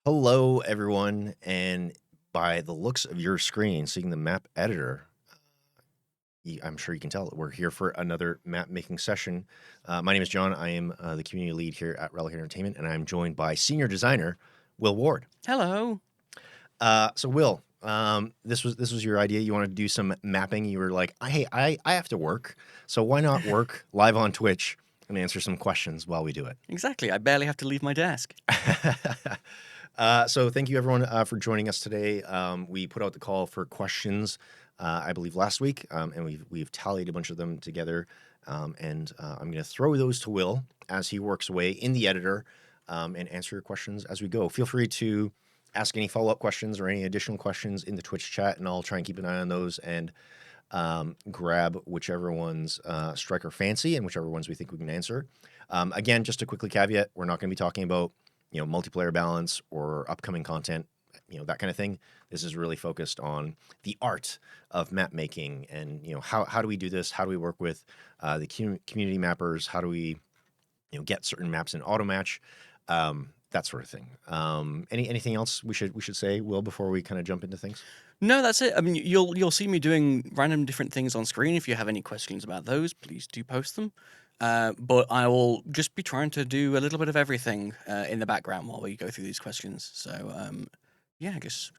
Hello, everyone, and by the looks of your screen, seeing the map editor, I'm sure you can tell we're here for another map making session. My name is John. I am the community lead here at Relic Entertainment, and I'm joined by senior designer Will Ward. Hello. So, Will, this was your idea. You wanted to do some mapping. You were like, hey, I have to work, so why not work live on Twitch and answer some questions while we do it? Exactly. I barely have to leave my desk. So thank you everyone for joining us today. We put out the call for questions, I believe last week, and we've tallied a bunch of them together. And I'm going to throw those to Will as he works away in the editor and answer your questions as we go. Feel free to ask any follow-up questions or any additional questions in the Twitch chat, and I'll try and keep an eye on those and grab whichever ones strike our fancy and whichever ones we think we can answer. Again, just to quickly caveat, we're not going to be talking about multiplayer balance or upcoming content, that kind of thing. This is really focused on the art of map making and, how do we do this? How do we work with the community mappers? How do we, get certain maps in auto match? That sort of thing. Anything else we should say, Will, before we kind of jump into things? No, that's it. I mean, you'll see me doing random different things on screen. If you have any questions about those, please do post them. But I will just be trying to do a little bit of everything in the background while we go through these questions. So, yeah, just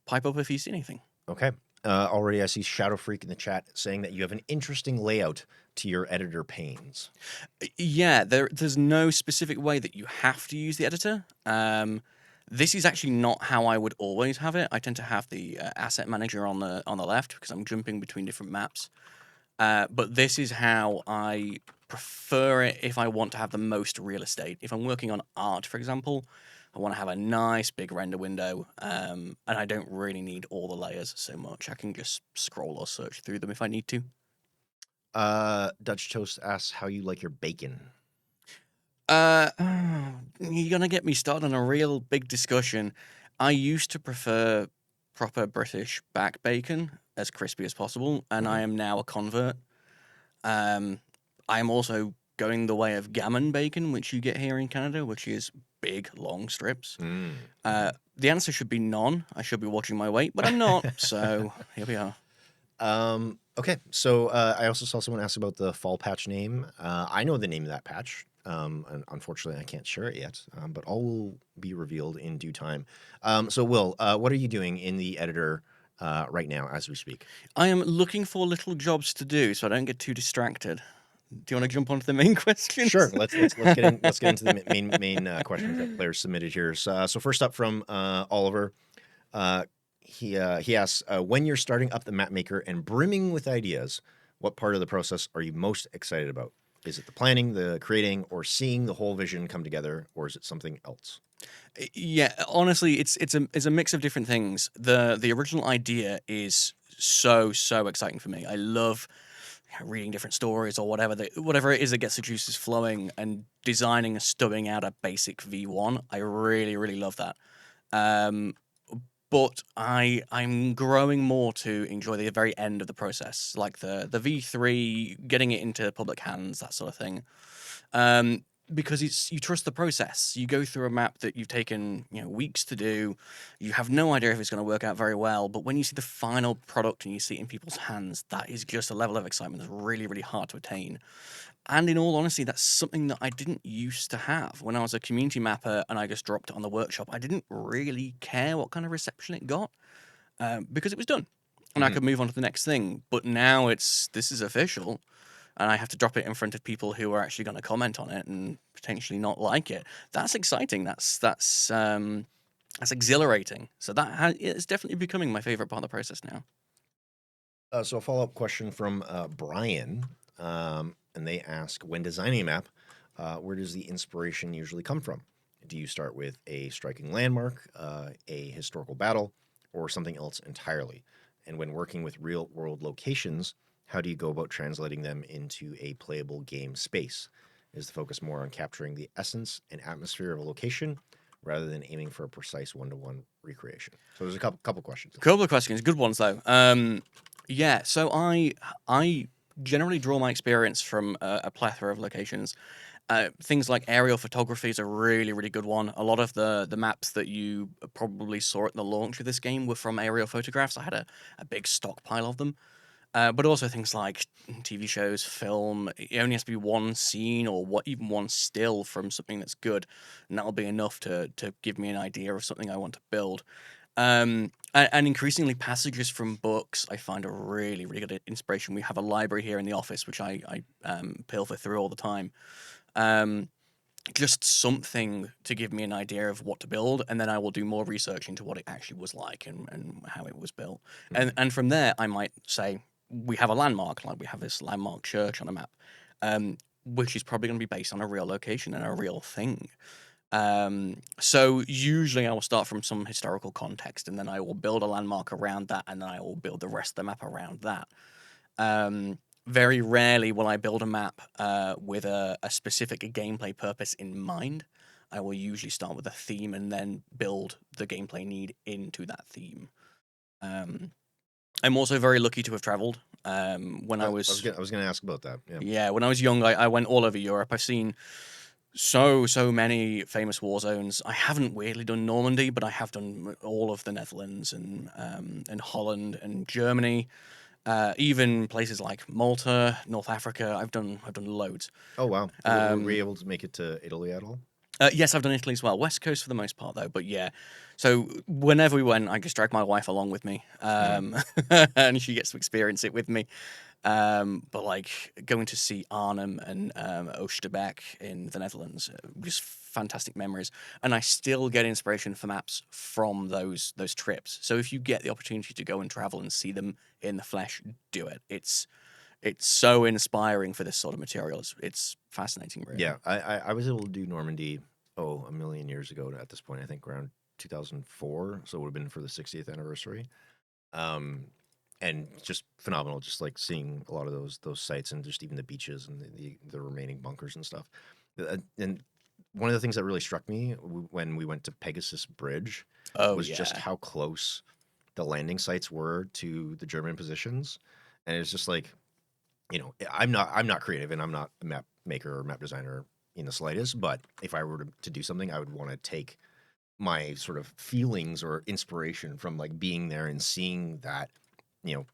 pipe up if you see anything. Okay. Already I see Shadow Freak in the chat saying that you have an interesting layout to your editor panes. Yeah, there's no specific way that you have to use the editor. This is actually not how I would always have it. I tend to have the asset manager on the left because I'm jumping between different maps. But this is how I prefer it if I want to have the most real estate. If I'm working on art, for example, I want to have a nice big render window, and I don't really need all the layers so much. I can just scroll or search through them if I need to. Dutch Toast asks how you like your bacon. Uh, you're gonna get me started on a real big discussion. I used to prefer proper British back bacon as crispy as possible, and I am now a convert. Um, I am also going the way of gammon bacon, which you get here in Canada, which is big, long strips. The answer should be none. I should be watching my weight, but I'm not. So here we are. Okay, so I also saw someone ask about the fall patch name. I know the name of that patch. And unfortunately, I can't share it yet, but all will be revealed in due time. So, Will, what are you doing in the editor right now as we speak? I am looking for little jobs to do so I don't get too distracted. Do you want to jump onto the main questions? Sure. Let's get into the main questions that players submitted here. So first up from Oliver, he asks, when you're starting up the map maker and brimming with ideas, what part of the process are you most excited about? Is it the planning, the creating, or seeing the whole vision come together, or is it something else? Yeah, honestly, it's a mix of different things. The original idea is so exciting for me. I love reading different stories or whatever it is that gets the juices flowing and designing and stubbing out a basic V1. I really love that. Um, but I'm growing more to enjoy the very end of the process, like the V3, getting it into public hands, that sort of thing. Um, because you trust the process. You go through a map that you've taken weeks to do. You have no idea if it's going to work out very well, but when you see the final product and you see it in people's hands, that is just a level of excitement that's really hard to attain. And in all honesty, that's something that I didn't used to have. When I was a community mapper and I just dropped it on the workshop, I didn't really care what kind of reception it got because it was done. And I could move on to the next thing. But now this is official, and I have to drop it in front of people who are actually going to comment on it and potentially not like it. That's exciting. That's exhilarating. So it's definitely becoming my favorite part of the process now. So a follow-up question from Brian, and they ask, when designing a map, where does the inspiration usually come from? Do you start with a striking landmark, a historical battle, or something else entirely? And when working with real-world locations, how do you go about translating them into a playable game space? Is the focus more on capturing the essence and atmosphere of a location rather than aiming for a precise one-to-one recreation? So there's a couple questions. Couple of questions, good ones though. Yeah, so I generally draw my experience from a plethora of locations. Things like aerial photography is a really, really good one. A lot of the maps that you probably saw at the launch of this game were from aerial photographs. I had a big stockpile of them. But also things like TV shows, film. It only has to be one scene or even one still from something that's good, and that'll be enough to give me an idea of something I want to build. And increasingly, passages from books I find are really, really good inspiration. We have a library here in the office, which I pilfer through all the time. Um, just something to give me an idea of what to build, and then I will do more research into what it actually was like and how it was built. And Mhm. and from there, I might say we have a landmark, like we have this landmark church on a map, which is probably going to be based on a real location and a real thing. So usually I will start from some historical context, and then I will build a landmark around that, and then I will build the rest of the map around that. Very rarely will I build a map with a specific gameplay purpose in mind. I will usually start with a theme and then build the gameplay need into that theme. Um, I'm also very lucky to have traveled. When I was I was gonna ask about that. Yeah. Yeah, when I was young, I went all over Europe. I've seen so many famous war zones. I haven't weirdly done Normandy, but I have done all of the Netherlands and Holland and Germany. Even places like Malta, North Africa, I've done loads. Oh wow. Were you Um, able to make it to Italy at all? yes, I've done Italy as well. West Coast for the most part, though. But yeah, so whenever we went, I just dragged my wife along with me, Hmm. and she gets to experience it with me. But like going to see Arnhem and Oosterbeek in the Netherlands, just fantastic memories. And I still get inspiration for maps from those trips. So if you get the opportunity to go and travel and see them in the flesh, do it. It's so inspiring for this sort of material. It's fascinating, really. Yeah, I was able to do Normandy, oh, a million years ago at this point. I think around 2004, so it would have been for the 60th anniversary. Um, and just phenomenal, just like seeing a lot of those sites and just even the beaches and the remaining bunkers and stuff. And one of the things that really struck me when we went to Pegasus Bridge Oh was just yeah. how close the landing sites were to the German positions, and it's just like, I'm not creative and I'm not a map maker or map designer in the slightest, but if I were to do something, I would want to take my sort of feelings or inspiration from like being there and seeing that,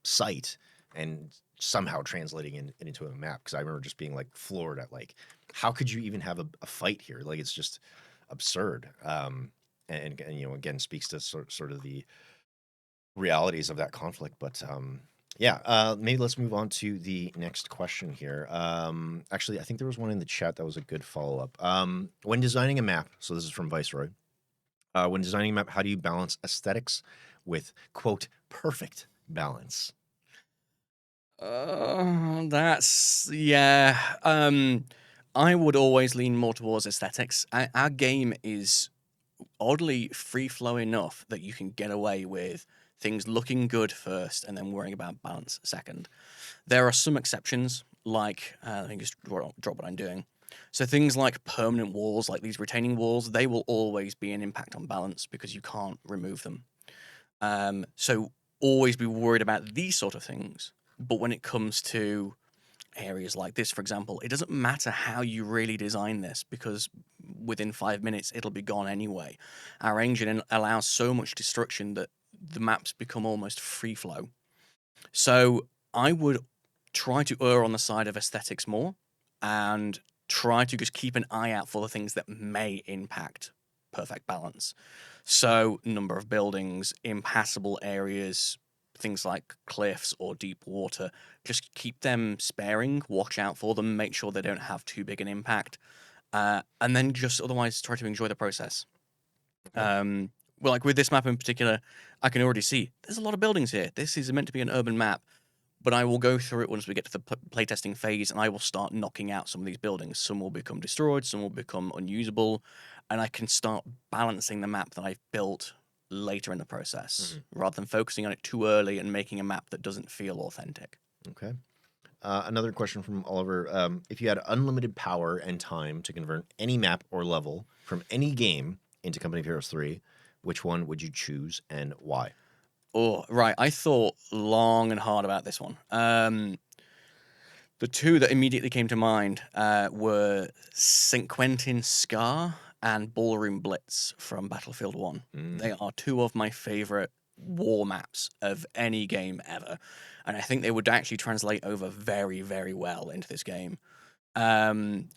site and somehow translating it into a map. Cause I remember just being like floored at like, how could you even have a fight here? Like, it's just absurd. And again, speaks to sort of the realities of that conflict. But yeah, maybe let's move on to the next question here. Actually, I think there was one in the chat that was a good follow up. When designing a map, so this is from Viceroy. When designing a map, how do you balance aesthetics with quote perfect balance? That's yeah. I would always lean more towards aesthetics. Our game is oddly free flow enough that you can get away with things looking good first and then worrying about balance second. There are some exceptions, like I think just drop what I'm doing. So things like permanent walls, like these retaining walls, they will always be an impact on balance because you can't remove them. So always be worried about these sort of things. But when it comes to areas like this, for example, it doesn't matter how you really design this because within 5 minutes it'll be gone anyway. Our engine allows so much destruction that the maps become almost free flow. So I would try to err on the side of aesthetics more and try to just keep an eye out for the things that may impact perfect balance. So, number of buildings, impassable areas, things like cliffs or deep water, just keep them sparing, watch out for them, make sure they don't have too big an impact, and then just otherwise try to enjoy the process. Okay. Well, like with this map in particular, I can already see there's a lot of buildings here. This is meant to be an urban map, but I will go through it once we get to the playtesting phase, and I will start knocking out some of these buildings. Some will become destroyed, some will become unusable, and I can start balancing the map that I've built later in the process, Mhm. rather than focusing on it too early and making a map that doesn't feel authentic. Okay. Another question from Oliver. If you had unlimited power and time to convert any map or level from any game into Company of Heroes 3, which one would you choose and why? Oh, right. I thought long and hard about this one. The two that immediately came to mind were St. Quentin Scar and Ballroom Blitz from Battlefield 1. Mm, They are two of my favorite war maps of any game ever. And I think they would actually translate over very, very well into this game. Um,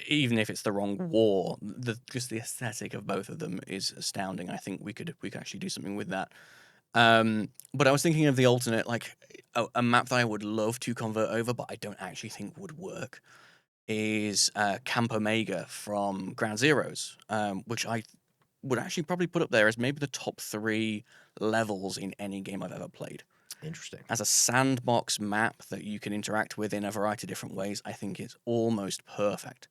Even if it's the wrong war, just the aesthetic of both of them is astounding. I think we could actually do something with that. But I was thinking of the alternate, like a map that I would love to convert over, but I don't actually think would work, is Camp Omega from Ground Zeroes, which I would actually probably put up there as maybe the top 3 levels in any game I've ever played. interesting. As a sandbox map that you can interact with in a variety of different ways, I think it's almost perfect.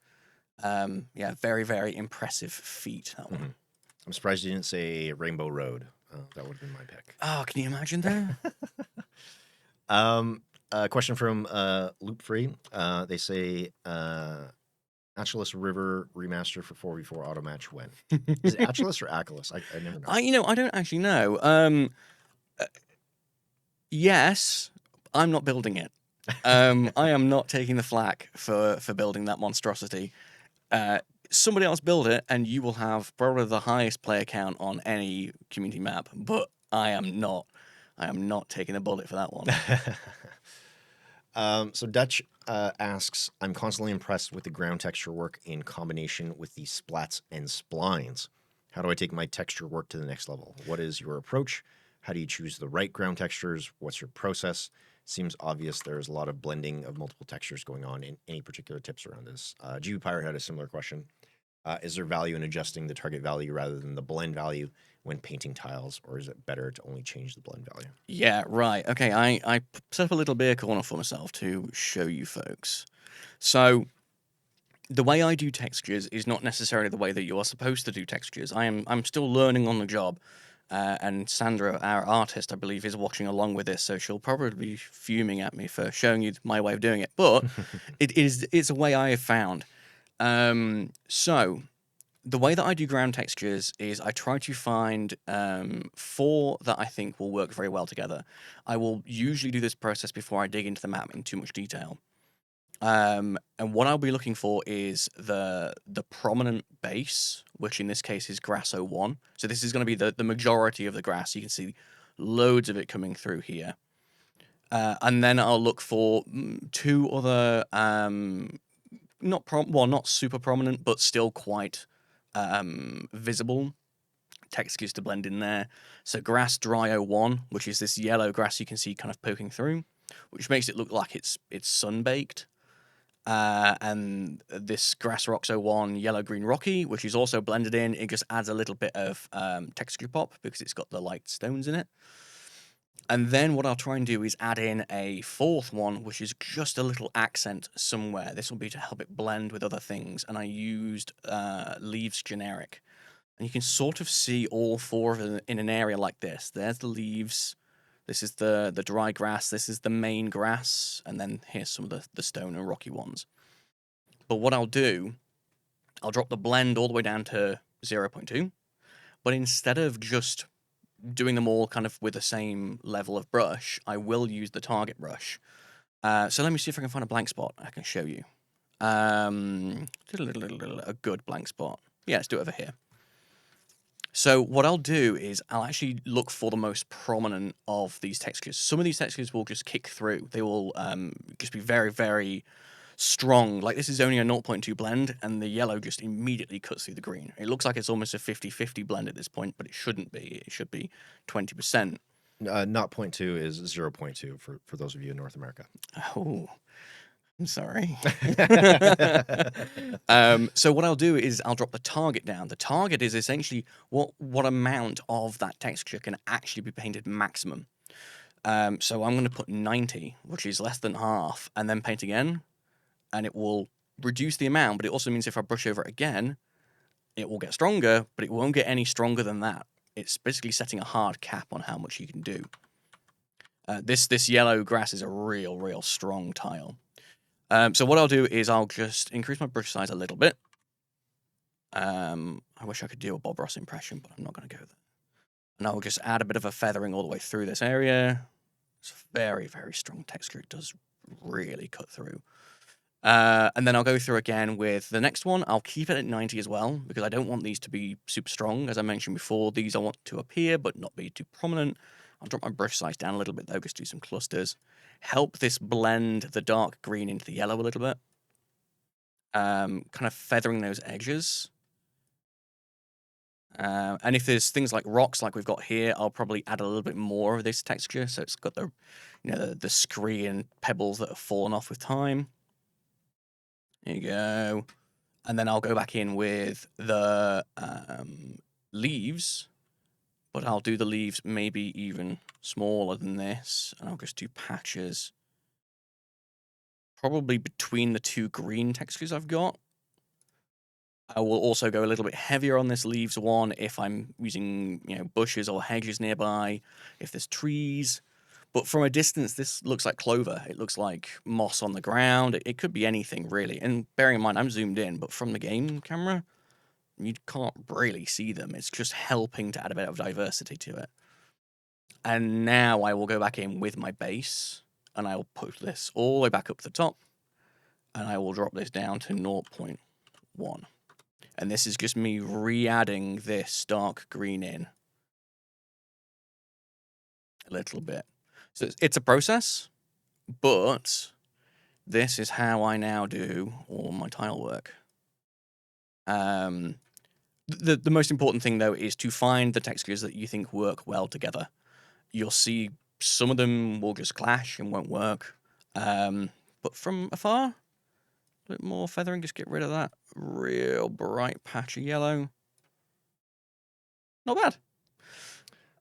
Yeah, very, very impressive feat, that Hmm. one. I'm surprised you didn't say Rainbow Road. That would have been my pick. Oh, can you imagine that? A question from Loop Free. They say Achilles River remaster for 4v4 auto match when? Is it Achilles or Achilles? I never know. I don't actually know. Uh, yes, I'm not building it. I am not taking the flak for building that monstrosity. Uh, Somebody else build it, and you will have probably the highest player count on any community map. But I am not. I am not taking the bullet for that one. So Dutch asks, I'm constantly impressed with the ground texture work in combination with the splats and splines. How do I take my texture work to the next level? What is your approach? How do you choose the right ground textures? What's your process? Seems obvious there's a lot of blending of multiple textures going on. In any particular tips around this? GU Pirate had a similar question. Is there value in adjusting the target value rather than the blend value when painting tiles, or is it better to only change the blend value? Yeah, right. Okay, I set up a little beer corner for myself to show you folks. So the way I do textures is not necessarily the way that you are supposed to do textures. I'm still learning on the job. And Sandra, our artist, I believe, is watching along with this, so she'll probably be fuming at me for showing you my way of doing it. But it's a way I have found. So the way that I do ground textures is I try to find 4 that I think will work very well together. I will usually do this process before I dig into the map in too much detail. And what I'll be looking for is the prominent base, which in this case is grass 01. So this is going to be the majority of the grass. You can see loads of it coming through here. And then I'll look for 2 other not super prominent, but still quite visible textures to blend in there. So grass dry 01, which is this yellow grass you can see kind of poking through, which makes it look like it's sun-baked. And this Grass Rocks 01 Yellow Green Rocky, which is also blended in. It just adds a little bit of texture pop because it's got the light stones in it. And then what I'll try and do is add in a 4th one, which is just a little accent somewhere. This will be to help it blend with other things. And I used Leaves Generic. And you can sort of see all 4 of them in an area like this. There's the leaves. This is the dry grass. This is the main grass. And then here's some of the stone and rocky ones. But what I'll do, I'll drop the blend all the way down to 0.2. But instead of just doing them all kind of with the same level of brush, I will use the target brush. So let me see if I can find a blank spot I can show you. A good blank spot. Yeah, let's do it over here. So what I'll do is I'll actually look for the most prominent of these textures. Some of these textures will just kick through. They will just be very, very strong. Like this is only a 0.2 blend, and the yellow just immediately cuts through the green. It looks like it's almost a 50-50 blend at this point, but it shouldn't be. It should be 20%. Not 0.2 is 0.2 for those of you in North America. Oh, I'm sorry. So what I'll do is I'll drop the target down. The target is essentially what amount of that texture can actually be painted maximum. So I'm going to put 90, which is less than half, and then paint again, and it will reduce the amount, but it also means if I brush over it again, it will get stronger, but it won't get any stronger than that. It's basically setting a hard cap on how much you can do. This yellow grass is a real strong tile. So what I'll do is I'll just increase my brush size a little bit. I wish I could do a Bob Ross impression, but I'm not going to go there. And I'll just add a bit of a feathering all the way through this area. It's a very strong texture. It does really cut through. And then I'll go through again with the next one. I'll keep it at 90 as well, because I don't want these to be super strong. As I mentioned before, these I want to appear but not be too prominent. I'll drop my brush size down a little bit though, just do some clusters. Help this blend the dark green into the yellow a little bit. Kind of feathering those edges. And if there's things like rocks like we've got here, I'll probably add a little bit more of this texture, so it's got the, the scree and pebbles that have fallen off with time. There you go. And then I'll go back in with the leaves, but I'll do the leaves maybe even smaller than this, and I'll just do patches. Probably between the two green textures I've got. I will also go a little bit heavier on this leaves one if I'm using, bushes or hedges nearby, if there's trees. But from a distance, this looks like clover. It looks like moss on the ground. It could be anything, really. And bearing in mind, I'm zoomed in, but from the game camera, you can't really see them. It's just helping to add a bit of diversity to it. And now I will go back in with my base, and I will push this all the way back up to the top, and I will drop this down to 0.1. And this is just me re-adding this dark green in a little bit. So it's a process, but this is how I now do all my tile work. The most important thing, though, is to find the textures that you think work well together. You'll see some of them will just clash and won't work. But from afar, a bit more feathering, just get rid of that real bright patch of yellow. Not bad.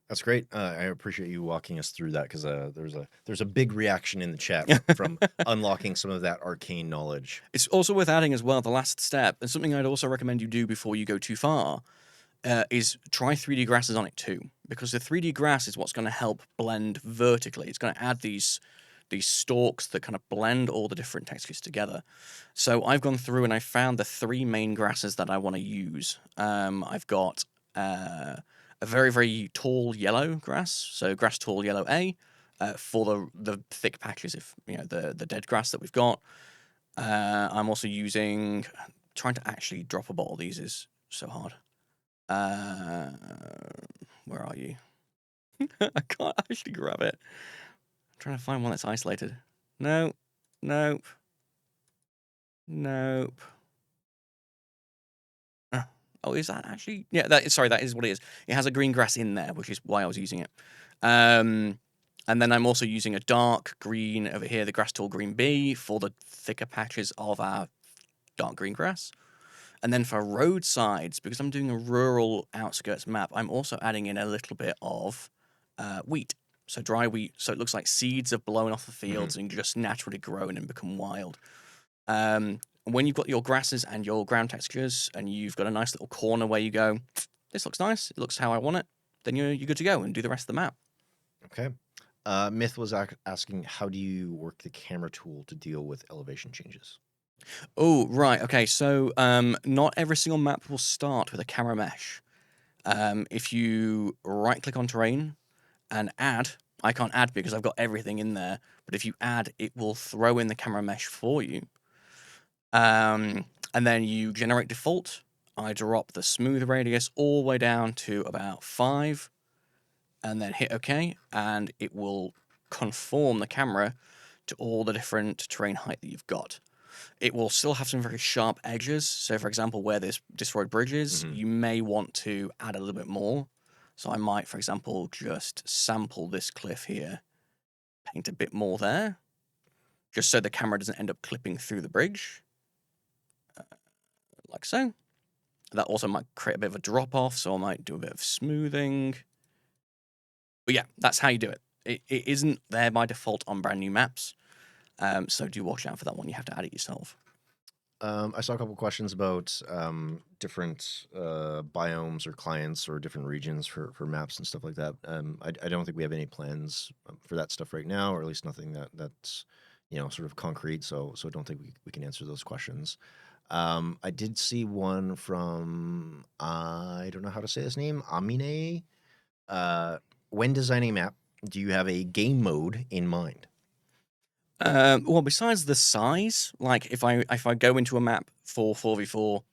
That's great. I appreciate you walking us through that, because there's a big reaction in the chat from unlocking some of that arcane knowledge. It's also worth adding as well, the last step, and something I'd also recommend you do before you go too far, is try 3D grasses on it too, because the 3D grass is what's going to help blend vertically. It's going to add these stalks that kind of blend all the different textures together. So I've gone through and I found the 3 main grasses that I want to use. I've got a very, very tall yellow grass, so grass tall yellow A, for the thick patches of the dead grass that we've got. I'm also trying to actually drop a bottle. These is so hard. Where are you? I can't actually grab it. I'm trying to find one that's isolated. No, nope, nope. Oh, is that actually? Yeah, that is what it is. It has a green grass in there, which is why I was using it. And then I'm also using a dark green over here, the grass tall green B, for the thicker patches of our dark green grass. And then for roadsides, because I'm doing a rural outskirts map, I'm also adding in a little bit of wheat. So dry wheat, so it looks like seeds have blown off the fields and just naturally grown and become wild. When you've got your grasses and your ground textures, and you've got a nice little corner where you go, this looks nice, it looks how I want it, then you're good to go and do the rest of the map. Okay. Myth was asking, how do you work the camera tool to deal with elevation changes? Oh, right. Okay. So, not every single map will start with a camera mesh. If you right click on terrain and add, I can't add because I've got everything in there, but if you add, it will throw in the camera mesh for you. And then you generate default. I drop the smooth radius all the way down to about 5, and then hit OK, and it will conform the camera to all the different terrain height that you've got. It will still have some very sharp edges. So, for example, where there's destroyed bridges, you may want to add a little bit more. So I might, for example, just sample this cliff here, paint a bit more there, just so the camera doesn't end up clipping through the bridge, like so. That also might create a bit of a drop-off, so I might do a bit of smoothing. But yeah, that's how you do it. It isn't there by default on brand new maps, so do watch out for that one. You have to add it yourself. I saw a couple questions about different biomes or clients or different regions for maps and stuff like that. I don't think we have any plans for that stuff right now, or at least nothing that's sort of concrete. So I don't think we can answer those questions. I did see one from, I don't know how to say his name, Amine. When designing a map, do you have a game mode in mind? Well, besides the size, like if I go into a map for 4v4,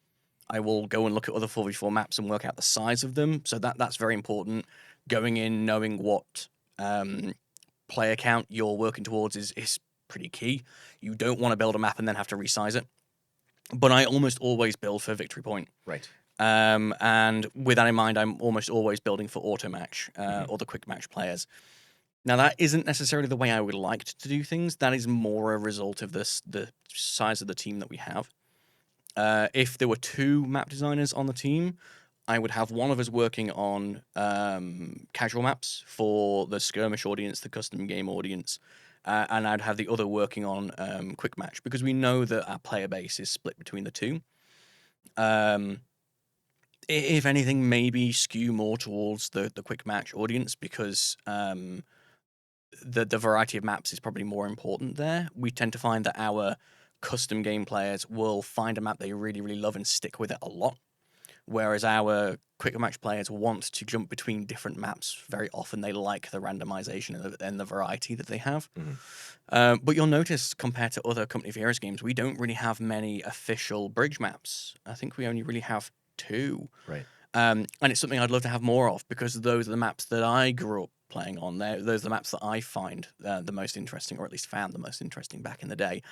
I will go and look at other 4v4 maps and work out the size of them. So that's very important. Going in knowing what um, player count you're working towards is pretty key. You don't want to build a map and then have to resize it. But I almost always build for victory point. Right. And with that in mind, I'm almost always building for auto match Hmm. or the quick match players. Now, that isn't necessarily the way I would like to do things. That is more a result of the size of the team that we have. If there were two map designers on the team, I would have one of us working on casual maps for the skirmish audience, the custom game audience, and I'd have the other working on quick match because we know that our player base is split between the two. Um, if anything, maybe skew more towards the quick match audience because the variety of maps is probably more important there. We tend to find that our custom game players will find a map they really, really love and stick with it a lot, whereas our quicker match players want to jump between different maps very often. They like the randomization and the variety that they have. Hmm. But you'll notice compared to other Company of Heroes games, we don't really have many official bridge maps. I think we only really have two. Right. And it's something I'd love to have more of because those are the maps that I grew up playing on. Those are the maps that I find the most interesting, or at least found the most interesting back in the day.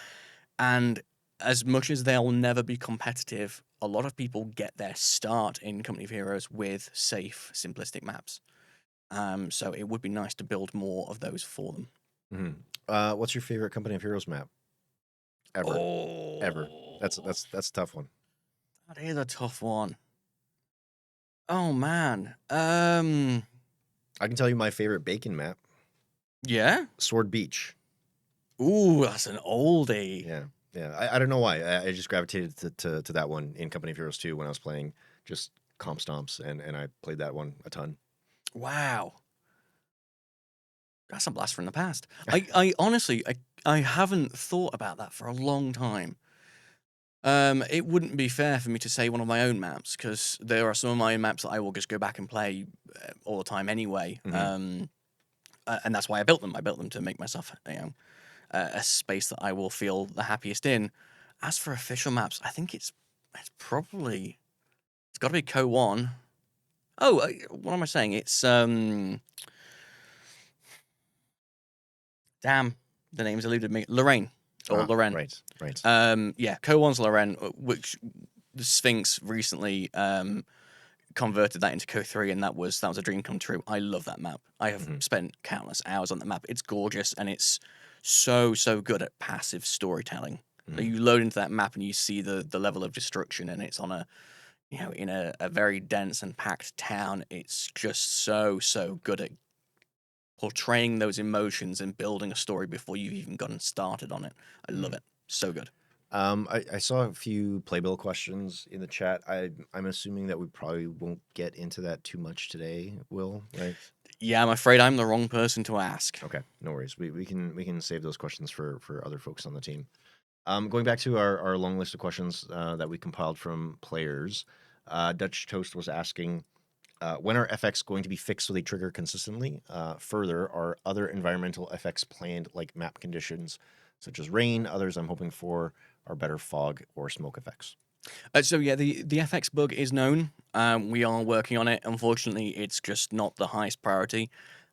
And as much as they'll never be competitive, a lot of people get their start in Company of Heroes with safe, simplistic maps. So it would be nice to build more of those for them. Hmm. What's your favorite Company of Heroes map ever? Ever? That's a tough one. That is a tough one. Oh man. I can tell you my favorite bacon map, Yeah. Sword Beach. Ooh, that's an oldie. Yeah, yeah. I don't know why. I just gravitated to that one in Company of Heroes 2 when I was playing just comp stomps, and I played that one a ton. Wow. That's a blast from the past. I honestly, I haven't thought about that for a long time. It wouldn't be fair for me to say one of my own maps because there are some of my own maps that I will just go back and play all the time anyway. Hmm. And that's why I built them. I built them to make myself, a space that I will feel the happiest in. As for official maps, I think it's probably it's got to be Co One. Oh, what am I saying? It's damn, the name's eluded me. Lorraine or Lorraine. Right, right. Yeah, Co One's Lorraine, which the Sphinx recently converted that into Co 3, and that was a dream come true. I love that map. I have Hmm. spent countless hours on that map. It's gorgeous and it's so good at passive storytelling. So Hmm. you load into that map and you see the level of destruction, and it's on a in a very dense and packed town. It's just so good at portraying those emotions and building a story before you've even gotten started on it. I love it. So good. I saw a few playbill questions in the chat. I'm assuming that we probably won't get into that too much today, Will, right? Yeah, I'm afraid I'm the wrong person to ask. Okay, no worries. We can save those questions for other folks on the team. Going back to our long list of questions that we compiled from players, Dutch Toast was asking, when are FX going to be fixed so they trigger consistently? Further, are other environmental effects planned like map conditions, such as rain? Others I'm hoping for are better fog or smoke effects. So yeah, the FX bug is known. We are working on it. Unfortunately, it's just not the highest priority.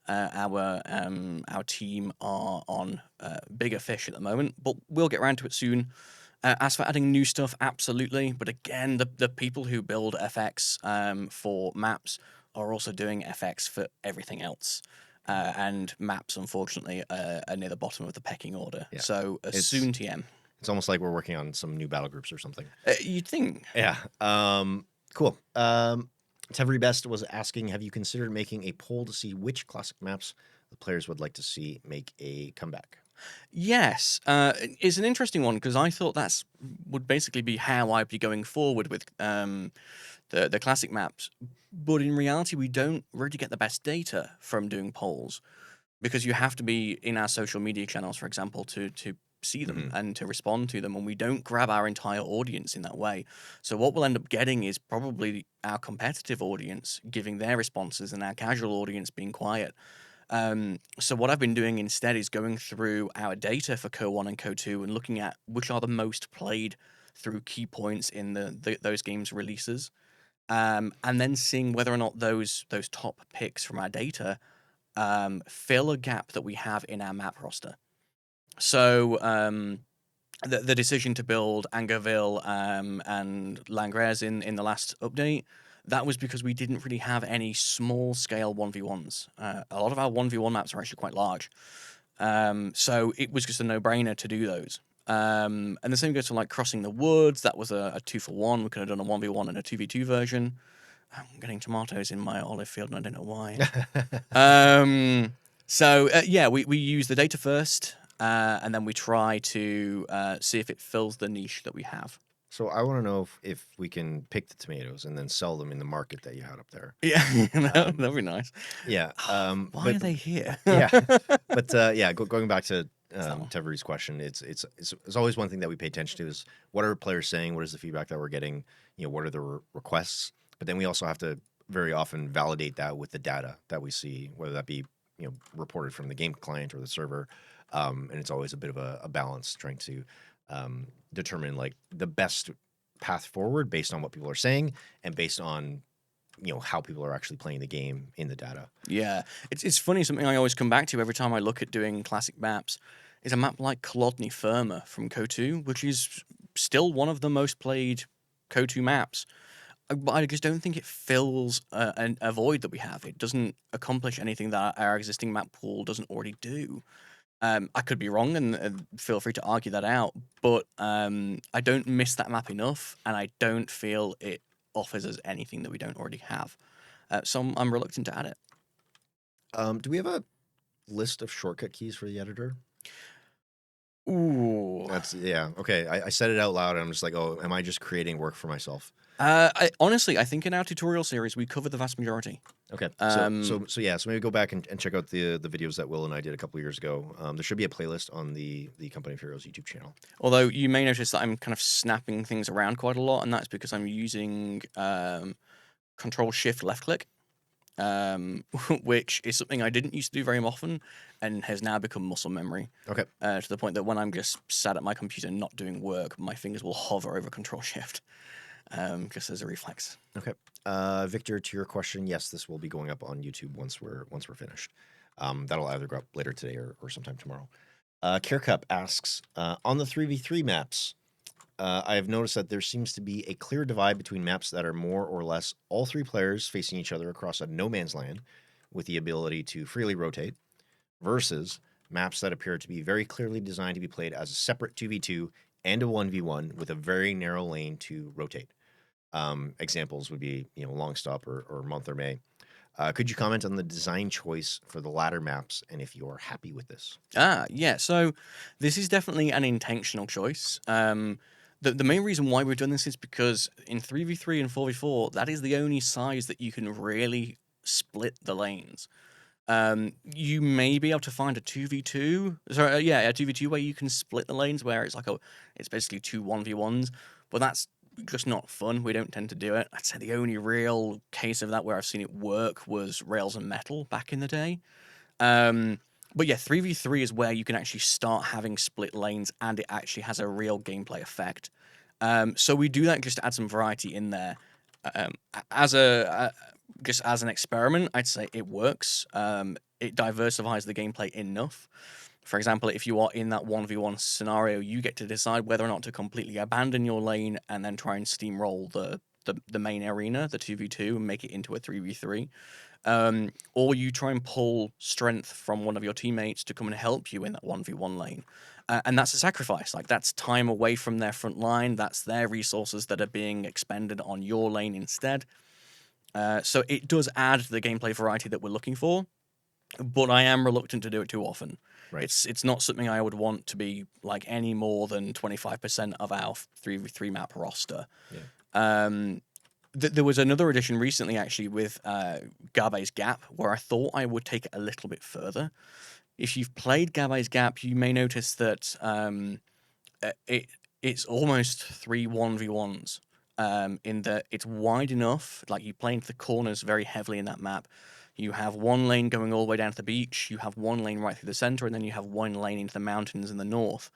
Our team are on bigger fish at the moment, but we'll get around to it soon. As for adding new stuff, absolutely. But again, the people who build FX for maps are also doing FX for everything else. And maps, unfortunately, are near the bottom of the pecking order. Yeah, So it's soon TM. it's almost like we're working on some new battle groups or something. You'd think. Yeah. Cool. Tevery Best was asking, have you considered making a poll to see which classic maps the players would like to see make a comeback? Yes, it's an interesting one because I thought that's would basically be how I'd be going forward with the classic maps, but in reality, we don't really get the best data from doing polls because you have to be in our social media channels, for example, to see them Hmm. and to respond to them, and we don't grab our entire audience in that way. So what we'll end up getting is probably our competitive audience giving their responses and our casual audience being quiet. So what I've been doing instead is going through our data for Co 1 and Co 2 and looking at which are the most played through key points in those games' releases, and then seeing whether or not those top picks from our data fill a gap that we have in our map roster. So the decision to build Angerville and Langres in the last update, that was because we didn't really have any small scale 1v1s. A lot of our 1v1 maps are actually quite large. So it was just a no brainer to do those. And the same goes for like Crossing the Woods. That was a 2-for-1. We could have done a 1v1 and a 2v2 version. I'm getting tomatoes in my olive field and I don't know why. Yeah, we use the data first, and then we try to see if it fills the niche that we have. So I want to know if we can pick the tomatoes and then sell them in the market that you had up there. Yeah, Um, that'd be nice. yeah. Why are they here? yeah, but yeah, going back to It's that one. Teveri's question, it's always one thing that we pay attention to is what are players saying, what is the feedback that we're getting, what are the requests, but then we also have to very often validate that with the data that we see, whether that be reported from the game client or the server, and it's always a bit of a balance trying to determine like the best path forward based on what people are saying and based on how people are actually playing the game in the data. Yeah, it's funny. Something I always come back to every time I look at doing classic maps is a map like Kolodny Firma from Co2, which is still one of the most played Co2 maps. But I just don't think it fills a void that we have. It doesn't accomplish anything that our existing map pool doesn't already do. I could be wrong, and feel free to argue that out. But I don't miss that map enough, and I don't feel it offers us anything that we don't already have. So I'm reluctant to add it. Do we have a list of shortcut keys for the editor? Ooh. Yeah. Okay. I said it out loud and I'm just like, oh, am I just creating work for myself? Honestly, I think in our tutorial series we cover the vast majority. Okay. So yeah. So maybe go back and check out the videos that Will and I did a couple of years ago. There should be a playlist on the Company of Heroes YouTube channel. Although you may notice that I'm kind of snapping things around quite a lot, and that's because I'm using Control Shift left click, which is something I didn't used to do very often, and has now become muscle memory. Okay. To the point that when I'm just sat at my computer not doing work, my fingers will hover over Control Shift, just as a reflex. Okay. Victor, to your question, yes, this will be going up on YouTube once we're finished. That'll either go up later today or sometime tomorrow. Care Cup asks, on the 3v3 maps, I have noticed that there seems to be a clear divide between maps that are more or less all three players facing each other across a no man's land with the ability to freely rotate versus maps that appear to be very clearly designed to be played as a separate 2v2 and a 1v1 with a very narrow lane to rotate. Examples would be, Longstop or Month or May. Could you comment on the design choice for the latter maps and if you're happy with this? Yeah. So this is definitely an intentional choice. The main reason why we've done this is because in 3v3 and 4v4, that is the only size that you can really split the lanes. You may be able to find a 2v2, sorry, a 2v2 where you can split the lanes where it's basically two 1v1s, but that's just not fun. We don't tend to do it. I'd say the only real case of that where I've seen it work was Rails and Metal back in the day. But yeah, 3v3 is where you can actually start having split lanes and it actually has a real gameplay effect. So we do that just to add some variety in there. As just as an experiment, I'd say it works. It diversifies the gameplay enough. For example, if you are in that 1v1 scenario, you get to decide whether or not to completely abandon your lane and then try and steamroll the main arena, the 2v2, and make it into a 3v3. Or you try and pull strength from one of your teammates to come and help you in that 1v1 lane. And that's a sacrifice. Like, that's time away from their front line. That's their resources that are being expended on your lane instead. So it does add the gameplay variety that we're looking for, but I am reluctant to do it too often. Right. It's not something I would want to be like any more than 25% of our 3v3 map roster. Yeah. There was another edition recently, actually, with Gabe's Gap, where I thought I would take it a little bit further. If you've played Gabe's Gap, you may notice that it's almost 3 1v1s, in that it's wide enough, like you play into the corners very heavily in that map, You have one lane going all the way down to the beach, you have one lane right through the center, and then you have one lane into the mountains in the north.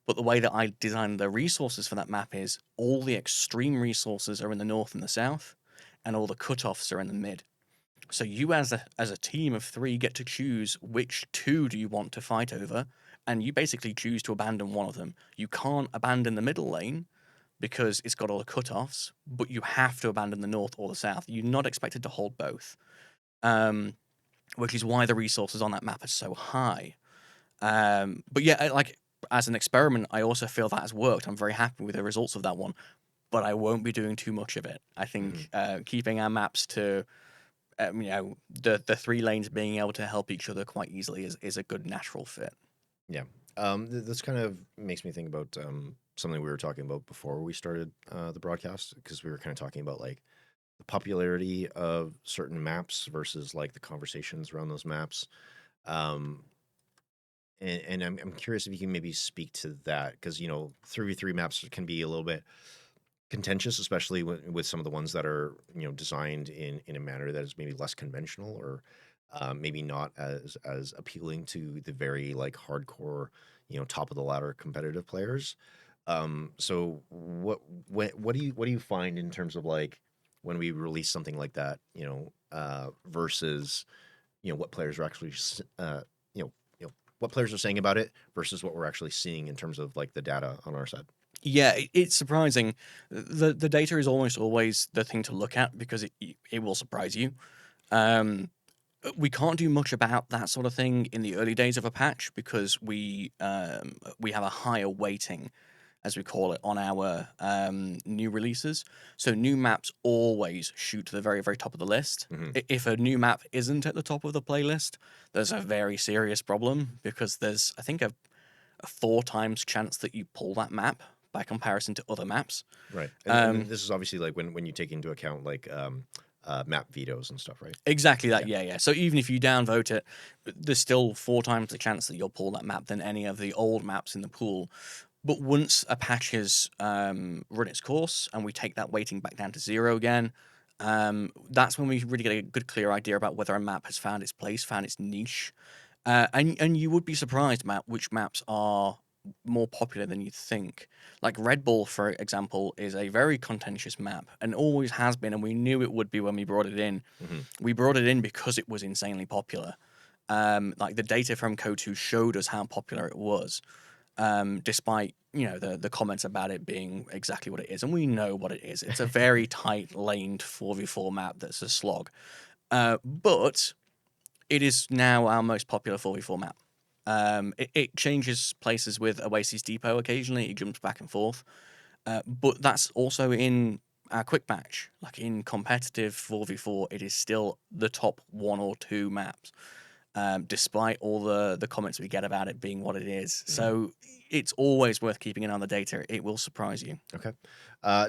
But the way that I designed the resources for that map is all the extreme resources are in the north and the south, and all the cutoffs are in the mid. So you as a team of 3 get to choose which 2 do you want to fight over, and you basically choose to abandon one of them. You can't abandon the middle lane because it's got all the cutoffs, but you have to abandon the north or the south. You're not expected to hold both, um, which is why the resources on that map are so high. But yeah, like as an experiment, I also feel that has worked. I'm very happy with the results of that one, but I won't be doing too much of it. I Hmm. think keeping our maps to the 3 lanes being able to help each other quite easily is a good natural fit. Yeah. This kind of makes me think about something we were talking about before we started the broadcast, because we were kind of talking about like the popularity of certain maps versus like the conversations around those maps. Um, and I'm curious if you can maybe speak to that, because 3v3 maps can be a little bit contentious, especially with some of the ones that are designed in a manner that is maybe less conventional, or maybe not as appealing to the very like hardcore, top of the ladder competitive players. So what do you find in terms of like when we release something like that, versus what players are actually what players are saying about it versus what we're actually seeing in terms of like the data on our side. Yeah, it's surprising. The data is almost always the thing to look at because it will surprise you. Um, we can't do much about that sort of thing in the early days of a patch because we have a higher weighting, as we call it, on our new releases. So new maps always shoot to the very, very top of the list. Hmm. If a new map isn't at the top of the playlist, there's a very serious problem because there's, I think, a 4 times chance that you pull that map by comparison to other maps. Right. And then Um, this is obviously like when you take into account like map vetoes and stuff, right? exactly that, Yeah. yeah, yeah. So even if you downvote it, there's still 4 times the chance that you'll pull that map than any of the old maps in the pool. But once a patch has run its course and we take that weighting back down to 0 again, that's when we really get a good, clear idea about whether a map has found its place, found its niche. And you would be surprised, Matt, which maps are more popular than you'd think. Like Red Bull, for example, is a very contentious map and always has been, and we knew it would be when we brought it in. Hmm. We brought it in because it was insanely popular. Like the data from Code 2 showed us how popular it was, despite the comments about it being exactly what it is, and we know what it is. It's a very tight laned 4v4 map that's a slog, but it is now our most popular 4v4 map. It changes places with Oasis Depot occasionally. It jumps back and forth, but that's also in our quick match. Like in competitive 4v4, it is still the top 1 or 2 maps, despite all the comments we get about it being what it is. Hmm. So it's always worth keeping an eye on the data. It will surprise you. Okay.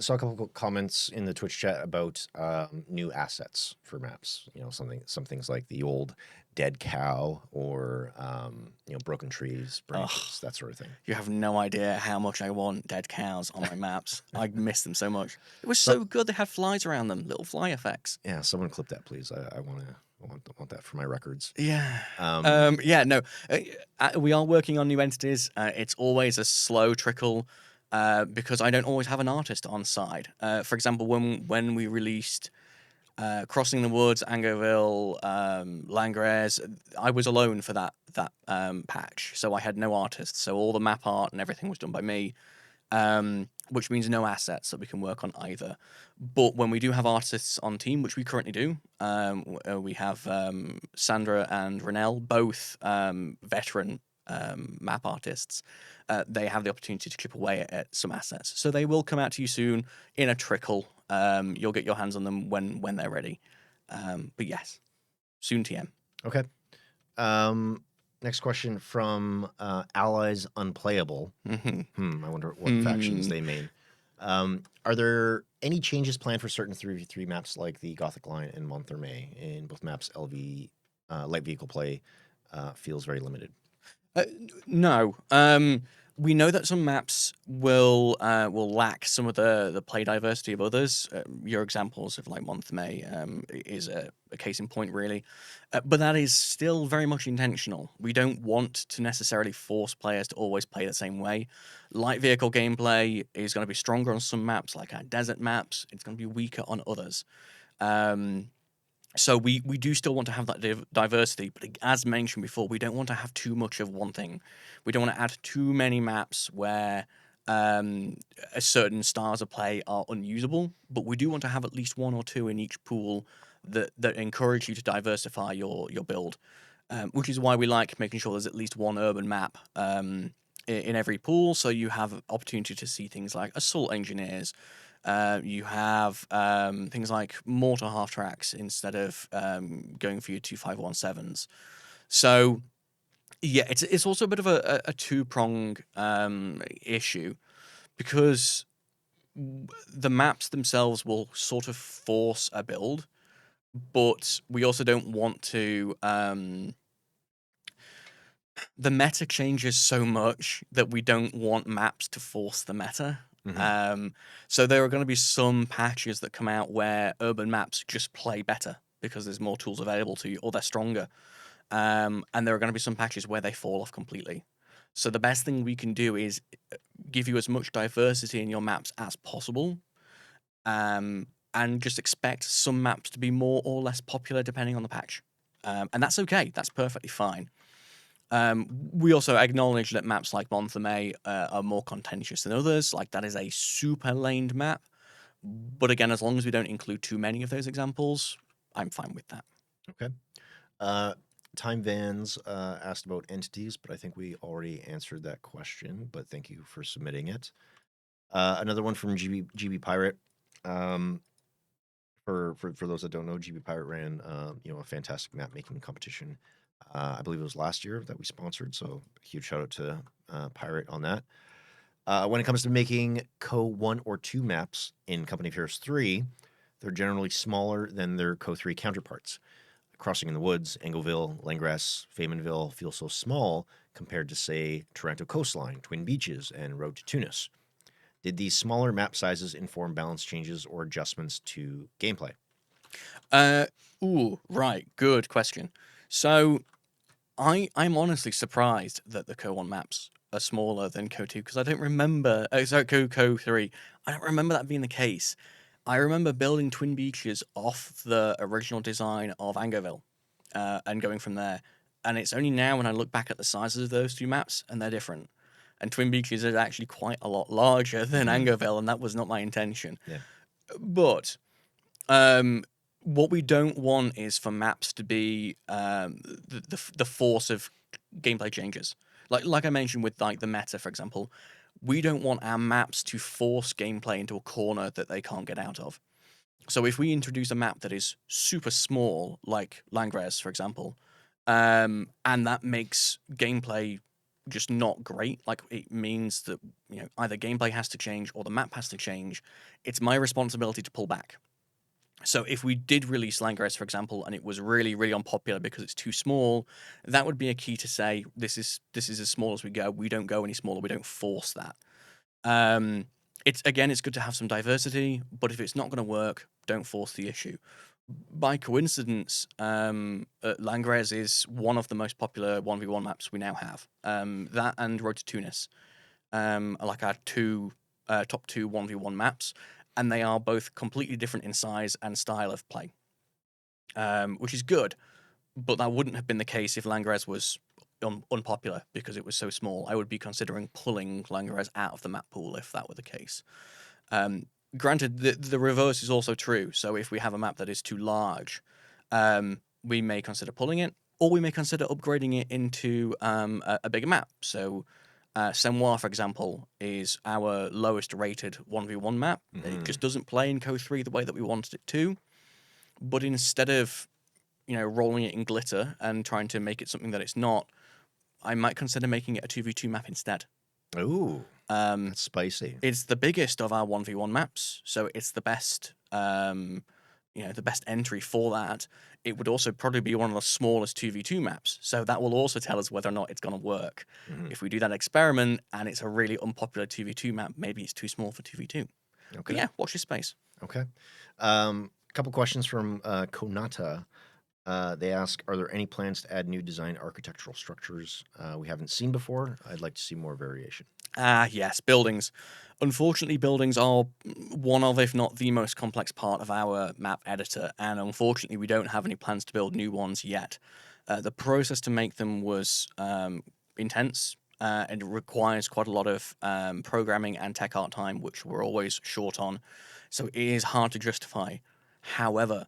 Saw a couple of comments in the Twitch chat about new assets for maps. Some things like the old dead cow, or broken trees, Ugh, branches, that sort of thing. you have no idea how much I want dead cows on my maps. I miss them so much. It was So so good. They had flies around them, little fly effects. yeah, someone clip that, please. I want that for my records. Yeah. Um, Yeah, no. We are working on new entities. It's always a slow trickle because I don't always have an artist on side. For example, when we released Crossing the Woods, Angerville, Langres, I was alone for that patch, so I had no artists. So all the map art and everything was done by me, which means no assets that we can work on either. But when we do have artists on team, which we currently do, we have Sandra and Renelle, both veteran map artists. They have the opportunity to chip away at some assets, so they will come out to you soon in a trickle. You'll get your hands on them when they're ready. But yes, soon TM. okay. Um, Next question from Allies Unplayable. Hmm. I wonder what factions Hmm. they main. Are there any changes planned for certain 3v3 maps like the Gothic Line and Monthermé? In both maps, LV light vehicle play feels very limited. No. We know that some maps will lack some of the play diversity of others. Your examples of like Monthermé is a case in point, really. But that is still very much intentional. We don't want to necessarily force players to always play the same way. Light vehicle gameplay is going to be stronger on some maps, like our desert maps. It's going to be weaker on others. Um, so we do still want to have that diversity, but as mentioned before, we don't want to have too much of one thing. We don't want to add too many maps where um, a certain styles of play are unusable, but we do want to have at least one or two in each pool that encourage you to diversify your build, which is why we like making sure there's at least one urban map in every pool, so you have opportunity to see things like assault engineers. You have things like mortar half tracks instead of going for your 2517s. So yeah, it's also a bit of a two prong issue because the maps themselves will sort of force a build, but we also don't want to. The meta changes so much that we don't want maps to force the meta. Hmm. Um, so there are going to be some patches that come out where urban maps just play better because there's more tools available to you or they're stronger. And there are going to be some patches where they fall off completely. So the best thing we can do is give you as much diversity in your maps as possible, and just expect some maps to be more or less popular depending on the patch. And that's okay. That's perfectly fine. We also acknowledge that maps like Monthermé are more contentious than others. Like that is a super laned map. But again, as long as we don't include too many of those examples, I'm fine with that. Okay. Uh, Time Vans asked about entities, but I think we already answered that question. But thank you for submitting it. Another one from GB Pirate. Um, for those that don't know, GB Pirate ran a fantastic map making competition. I believe it was last year that we sponsored. So huge shout out to Pirate on that. When it comes to making Co 1 or 2 maps in Company of Heroes 3, they're generally smaller than their Co 3 counterparts. Crossing in the Woods, Engleville, Langgrass, Faymanville feel so small compared to, say, Toronto Coastline, Twin Beaches, and Road to Tunis. Did these smaller map sizes inform balance changes or adjustments to gameplay? Uh, right. Good question. So I'm honestly surprised that the Co 1 maps are smaller than Co 2 because I don't remember. Sorry, Co 3. I don't remember that being the case. I remember building Twin Beaches off the original design of Angerville and going from there. And it's only now when I look back at the sizes of those two maps and they're different. And Twin Beaches is actually quite a lot larger than Mhm. Angerville, and that was not my intention. Yeah. But um, what we don't want is for maps to be the force of gameplay changes. Like I mentioned with like the meta, for example, we don't want our maps to force gameplay into a corner that they can't get out of. So if we introduce a map that is super small, like Langres, for example, and that makes gameplay just not great, like it means that either gameplay has to change or the map has to change. It's my responsibility to pull back. So if we did release Langres, for example, and it was really, really unpopular because it's too small, that would be a key to say this is as small as we go. We don't go any smaller. We don't force that. Um, it's good to have some diversity, but if it's not going to work, don't force the issue. By coincidence, Langres is one of the most popular 1v1 maps we now have. That and Road to Tunis are like our top two 1v1 maps, and they are both completely different in size and style of play, which is good. But that wouldn't have been the case if Langres was unpopular because it was so small. I would be considering pulling Langres out of the map pool if that were the case. Granted, the reverse is also true. So if we have a map that is too large, we may consider pulling it, or we may consider upgrading it into a bigger map. So Semoir, for example, is our lowest rated 1v1 map. It Mhm. just doesn't play in Co 3 the way that we wanted it to. But instead of rolling it in glitter and trying to make it something that it's not, I might consider making it a 2v2 map instead. Ooh, Um, that's spicy. it's the biggest of our 1v1 maps, so it's the best the best entry for that, it would also probably be one of the smallest 2v2 maps. So that will also tell us whether or not it's going to work. Hmm. If we do that experiment and it's a really unpopular 2v2 map, maybe it's too small for 2v2. But Okay. yeah, watch this space. Okay. A couple questions from Konata. They ask, are there any plans to add new design architectural structures we haven't seen before? I'd like to see more variation. Ah, yes, buildings. Unfortunately, buildings are one of, if not the most complex part of our map editor, and unfortunately, we don't have any plans to build new ones yet. The process to make them was intense, and it requires quite a lot of programming and tech art time, which we're always short on. So it is hard to justify. However,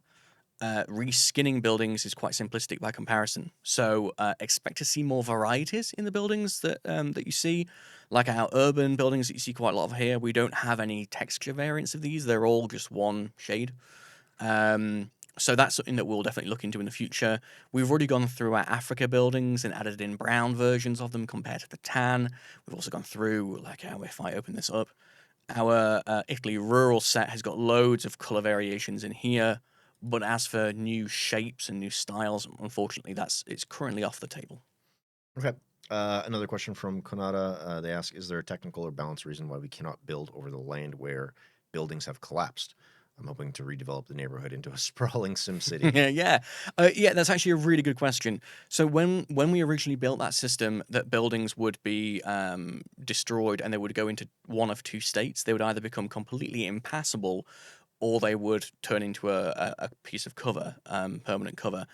reskinning buildings is quite simplistic by comparison. So expect to see more varieties in the buildings that you see, like our urban buildings that you see quite a lot of here. We don't have any texture variants of these; they're all just one shade. So that's something that we'll definitely look into in the future. We've already gone through our Africa buildings and added in brown versions of them compared to the tan. We've also gone through, like, if I open this up, our Italy rural set has got loads of color variations in here, but as for new shapes and new styles, unfortunately, it's currently off the table. Okay. Another question from Konata. They ask, is there a technical or balance reason why we cannot build over the land where buildings have collapsed? I'm hoping to redevelop the neighborhood into a sprawling sim city. Yeah, yeah, yeah. That's actually a really good question. So when we originally built that system, that buildings would be destroyed and they would go into one of two states. They would either become completely impassable, or they would turn into a piece of cover, permanent cover.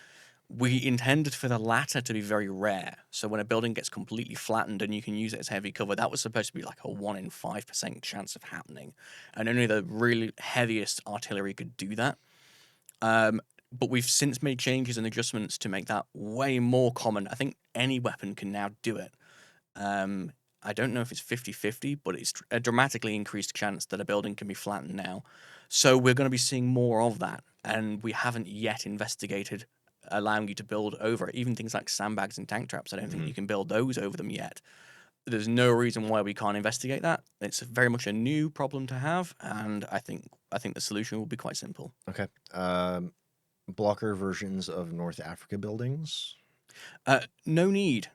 We intended for the latter to be very rare. So when a building gets completely flattened and you can use it as heavy cover, that was supposed to be like a 1 in 5% chance of happening. And only the really heaviest artillery could do that. But we've since made changes and adjustments to make that way more common. I think any weapon can now do it. Um, I don't know if it's 50-50, but it's a dramatically increased chance that a building can be flattened now. So we're going to be seeing more of that. And we haven't yet investigated allowing you to build over it. Even things like sandbags and tank traps, I don't think Mhm. you can build those over them yet. There's no reason why we can't investigate that. It's very much a new problem to have, and I think the solution will be quite simple. Okay. Blocker versions of North Africa buildings. No need.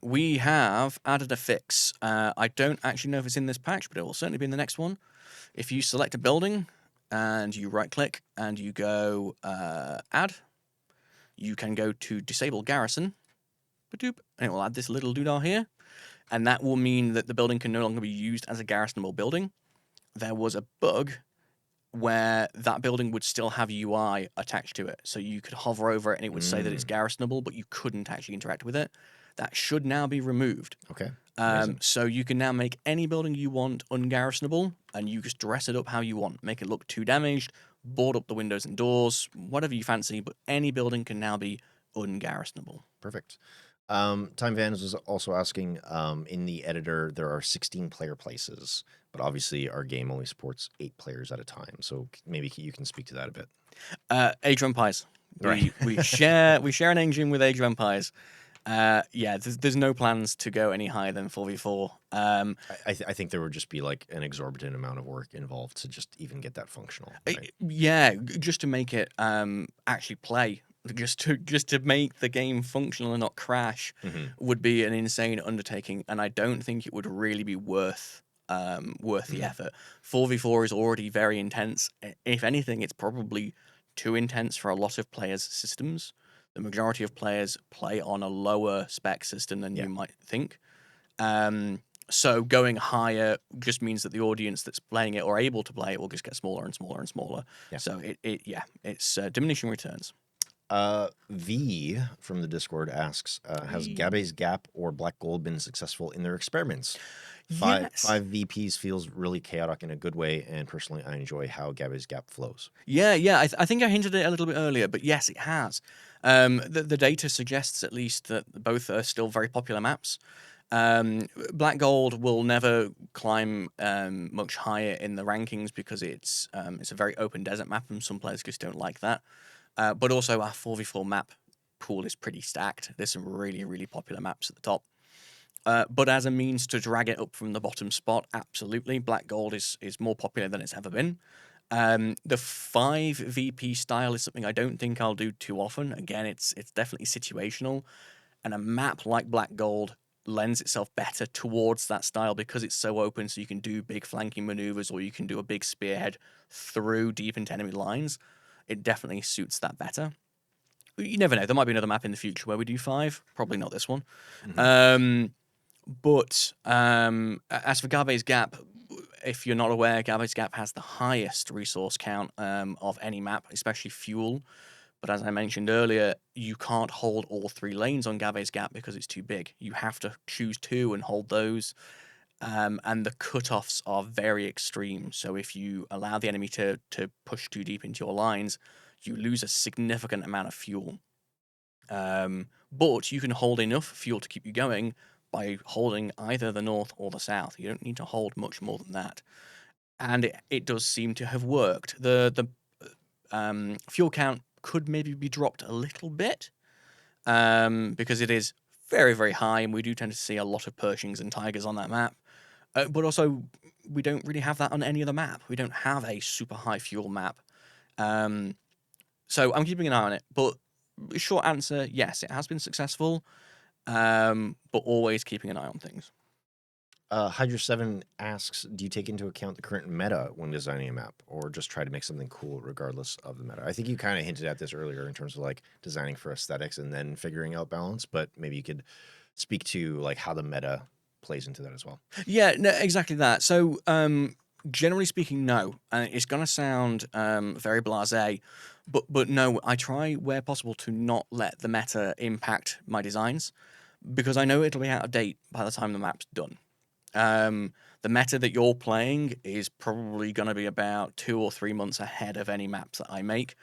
We have added a fix. I don't actually know if it's in this patch, but it will certainly be in the next one. If you select a building and you right click and you go add, you can go to disable garrison, and it will add this little doodah here. And that will mean that the building can no longer be used as a garrisonable building. There was a bug where that building would still have UI attached to it. So you could hover over it and it would say that it's Mm, garrisonable, but you couldn't actually interact with it. That should now be removed. okay. Amazing. So you can now make any building you want ungarrisonable, and you just dress it up how you want. Make it look too damaged, board up the windows and doors, whatever you fancy, but any building can now be ungarrisonable. Perfect. Time Vans was also asking, in the editor, there are 16 player places, but obviously our game only supports 8 players at a time. So maybe you can speak to that a bit. Age of Empires. Right. We share an engine with Age of Empires. Yeah, there's no plans to go any higher than 4v4. I think there would just be like an exorbitant amount of work involved to just even get that functional. Right. Yeah, just to make it actually play, just to make the game functional and not crash, Hmm. would be an insane undertaking, and I don't think it would really be worth the Hmm. effort. 4v4 is already very intense. If anything, it's probably too intense for a lot of players' systems. The majority of players play on a lower spec system than Yeah. you might think. So going higher just means that the audience that's playing it or able to play it will just get smaller and smaller and smaller. Yeah. So it's diminishing returns. V from the Discord asks, has Whee! Gabe's Gap or Black Gold been successful in their experiments? Yes. Five VPs feels really chaotic in a good way, and personally, I enjoy how Gabe's Gap flows. Yeah. I think I hinted at it a little bit earlier, but yes, it has. The data suggests at least that both are still very popular maps. Black Gold will never climb much higher in the rankings because it's a very open desert map, and some players just don't like that. But also our 4v4 map pool is pretty stacked. There's some really, really popular maps at the top. But as a means to drag it up from the bottom spot, absolutely, Black Gold is more popular than it's ever been. The 5 VP style is something I don't think I'll do too often. Again, it's definitely situational, and a map like Black Gold lends itself better towards that style because it's so open. So you can do big flanking maneuvers, or you can do a big spearhead through deep into enemy lines. It definitely suits that better. You never know. There might be another map in the future where we do 5. Probably not this one. Hmm. As for Gabe's Gap, if you're not aware, Gabe's Gap has the highest resource count of any map, especially fuel. But as I mentioned earlier, you can't hold all 3 lanes on Gabe's Gap because it's too big. You have to choose 2 and hold those. And the cutoffs are very extreme. So if you allow the enemy to push too deep into your lines, you lose a significant amount of fuel. But you can hold enough fuel to keep you going by holding either the north or the south. You don't need to hold much more than that. And it does seem to have worked. The fuel count could maybe be dropped a little bit because it is very, very high, and we do tend to see a lot of Pershings and Tigers on that map. But also, we don't really have that on any other map. We don't have a super high fuel map. So I'm keeping an eye on it. But short answer, yes, it has been successful, but always keeping an eye on things. Hydra7 asks, do you take into account the current meta when designing a map, or just try to make something cool regardless of the meta? I think you kind of hinted at this earlier in terms of like designing for aesthetics and then figuring out balance, but maybe you could speak to like how the meta plays into that as well. Yeah, no, exactly that. So, generally speaking, no. And it's gonna sound very blasé, but no. I try where possible to not let the meta impact my designs because I know it'll be out of date by the time the map's done. The meta that you're playing is probably going to be about 2 or 3 months ahead of any maps that I make,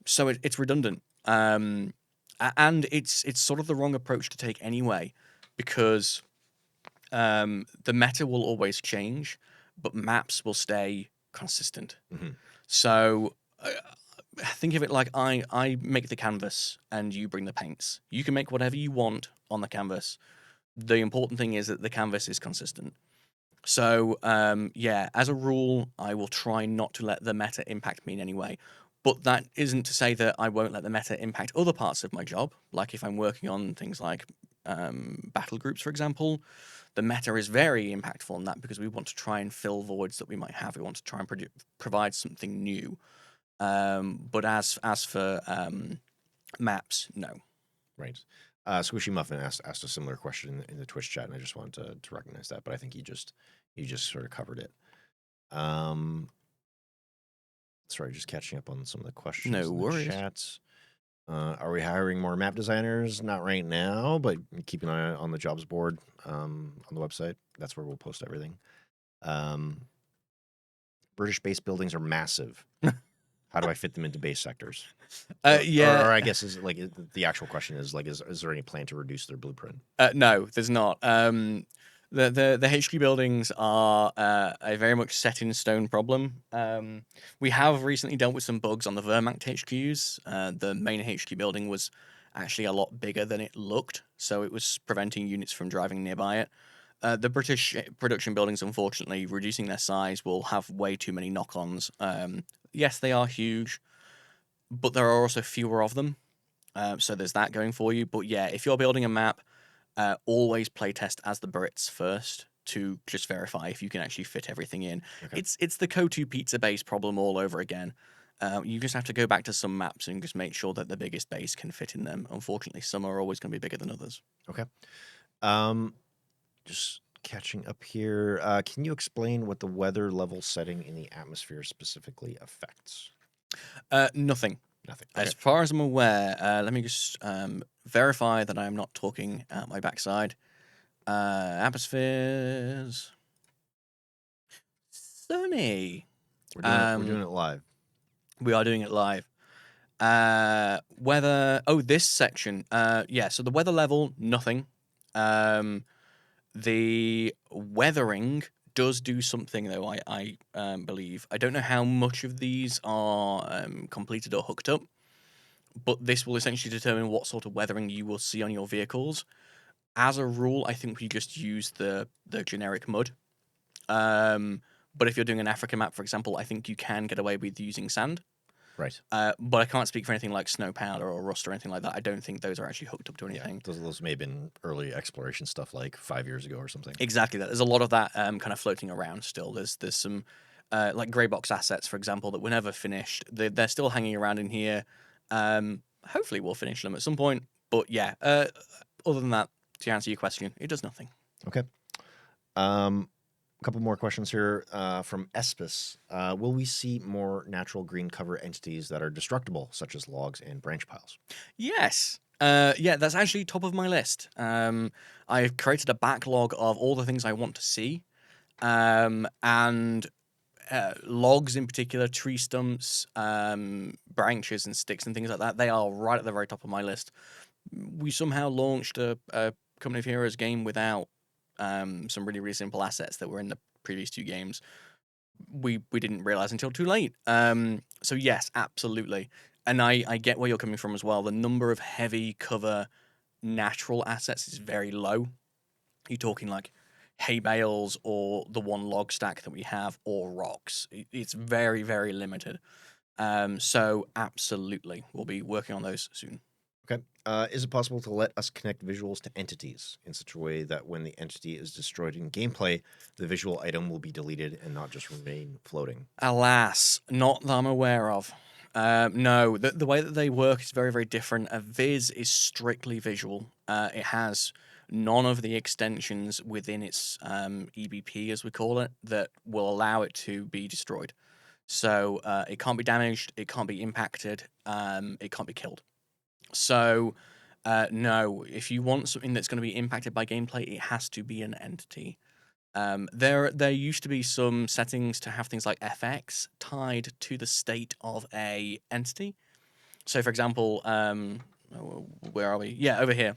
so it's redundant. And it's sort of the wrong approach to take anyway, because the meta will always change, but maps will stay consistent. Hmm. So think of it like I make the canvas and you bring the paints. You can make whatever you want on the canvas. The important thing is that the canvas is consistent. So, yeah, as a rule, I will try not to let the meta impact me in any way. But that isn't to say that I won't let the meta impact other parts of my job. Like if I'm working on things like battle groups, for example, the meta is very impactful on that because we want to try and fill voids that we might have. We want to try and provide something new. But as for maps, no. Right. Squishy Muffin asked a similar question in the Twitch chat, and I just wanted to recognize that, but I think you just sort of covered it. Sorry, just catching up on some of the questions No in the worries. chat. Are we hiring more map designers? Not right now, but keep an eye on the jobs board on the website. That's where we'll post everything. British base buildings are massive. How do I fit them into base sectors? Yeah. Or I guess is like the actual question is like, is there any plan to reduce their blueprint? No, there's not. The HQ buildings are a very much set in stone problem. We have recently dealt with some bugs on the Wehrmacht HQs. The main HQ building was actually a lot bigger than it looked, so it was preventing units from driving nearby it. The British production buildings, unfortunately, reducing their size will have way too many knock-ons. Yes, they are huge, but there are also fewer of them. So there's that going for you. But yeah, if you're building a map, always playtest as the Brits first to just verify if you can actually fit everything in. Okay. It's the Kotu pizza base problem all over again. You just have to go back to some maps and just make sure that the biggest base can fit in them. Unfortunately, some are always going to be bigger than others. Okay. Just catching up here. Can you explain what the weather level setting in the atmosphere specifically affects? Nothing. Nothing. Okay. As far as I'm aware, let me just verify that I'm not talking out my backside. Atmospheres. Sunny. We're doing Um, it live. we are doing it live. Weather. Oh, this section. Yeah. So the weather level, nothing. The weathering does do something though. I believe. I don't know how much of these are completed or hooked up, but this will essentially determine what sort of weathering you will see on your vehicles. As a rule, I think we just use the generic mud. Um, But if you're doing an Africa map, for example, I think you can get away with using sand. Right. But I can't speak for anything like snow powder or rust or anything like that. I don't think those are actually hooked up to Yeah, anything. those may have been early exploration stuff like 5 years ago or something. Exactly that. There's a lot of that kind of floating around still. There's some like grey box assets, for example, that were never finished. They're still hanging around in here. Hopefully, we'll finish them at some point. But yeah, other than that, to answer your question, it does nothing. Okay. A couple more questions here from Espis. Will we see more natural green cover entities that are destructible, such as logs and branch piles? Yes. Yeah, that's actually top of my list. I've created a backlog of all the things I want to see, and logs in particular, tree stumps, branches and sticks and things like that. They are right at the very top of my list. We somehow launched a Company of Heroes game without some really simple assets that were in the previous two games. We didn't realize until too late. So yes, absolutely. And I get where you're coming from as well. The number of heavy cover natural assets is very low. You're talking like hay bales or the one log stack that we have or rocks. It's very limited. So absolutely, we'll be working on those soon. Okay. Is it possible to let us connect visuals to entities in such a way that when the entity is destroyed in gameplay, the visual item will be deleted and not just remain floating? Alas, not that I'm aware of. No, the way that they work is very different. A viz is strictly visual. It has none of the extensions within its EBP, as we call it, that will allow it to be destroyed. So it can't be damaged, it can't be impacted, it can't be killed. So no, if you want something that's going to be impacted by gameplay, it has to be an entity. There used to be some settings to have things like FX tied to the state of a entity. So, for example, where are we? Yeah, over here.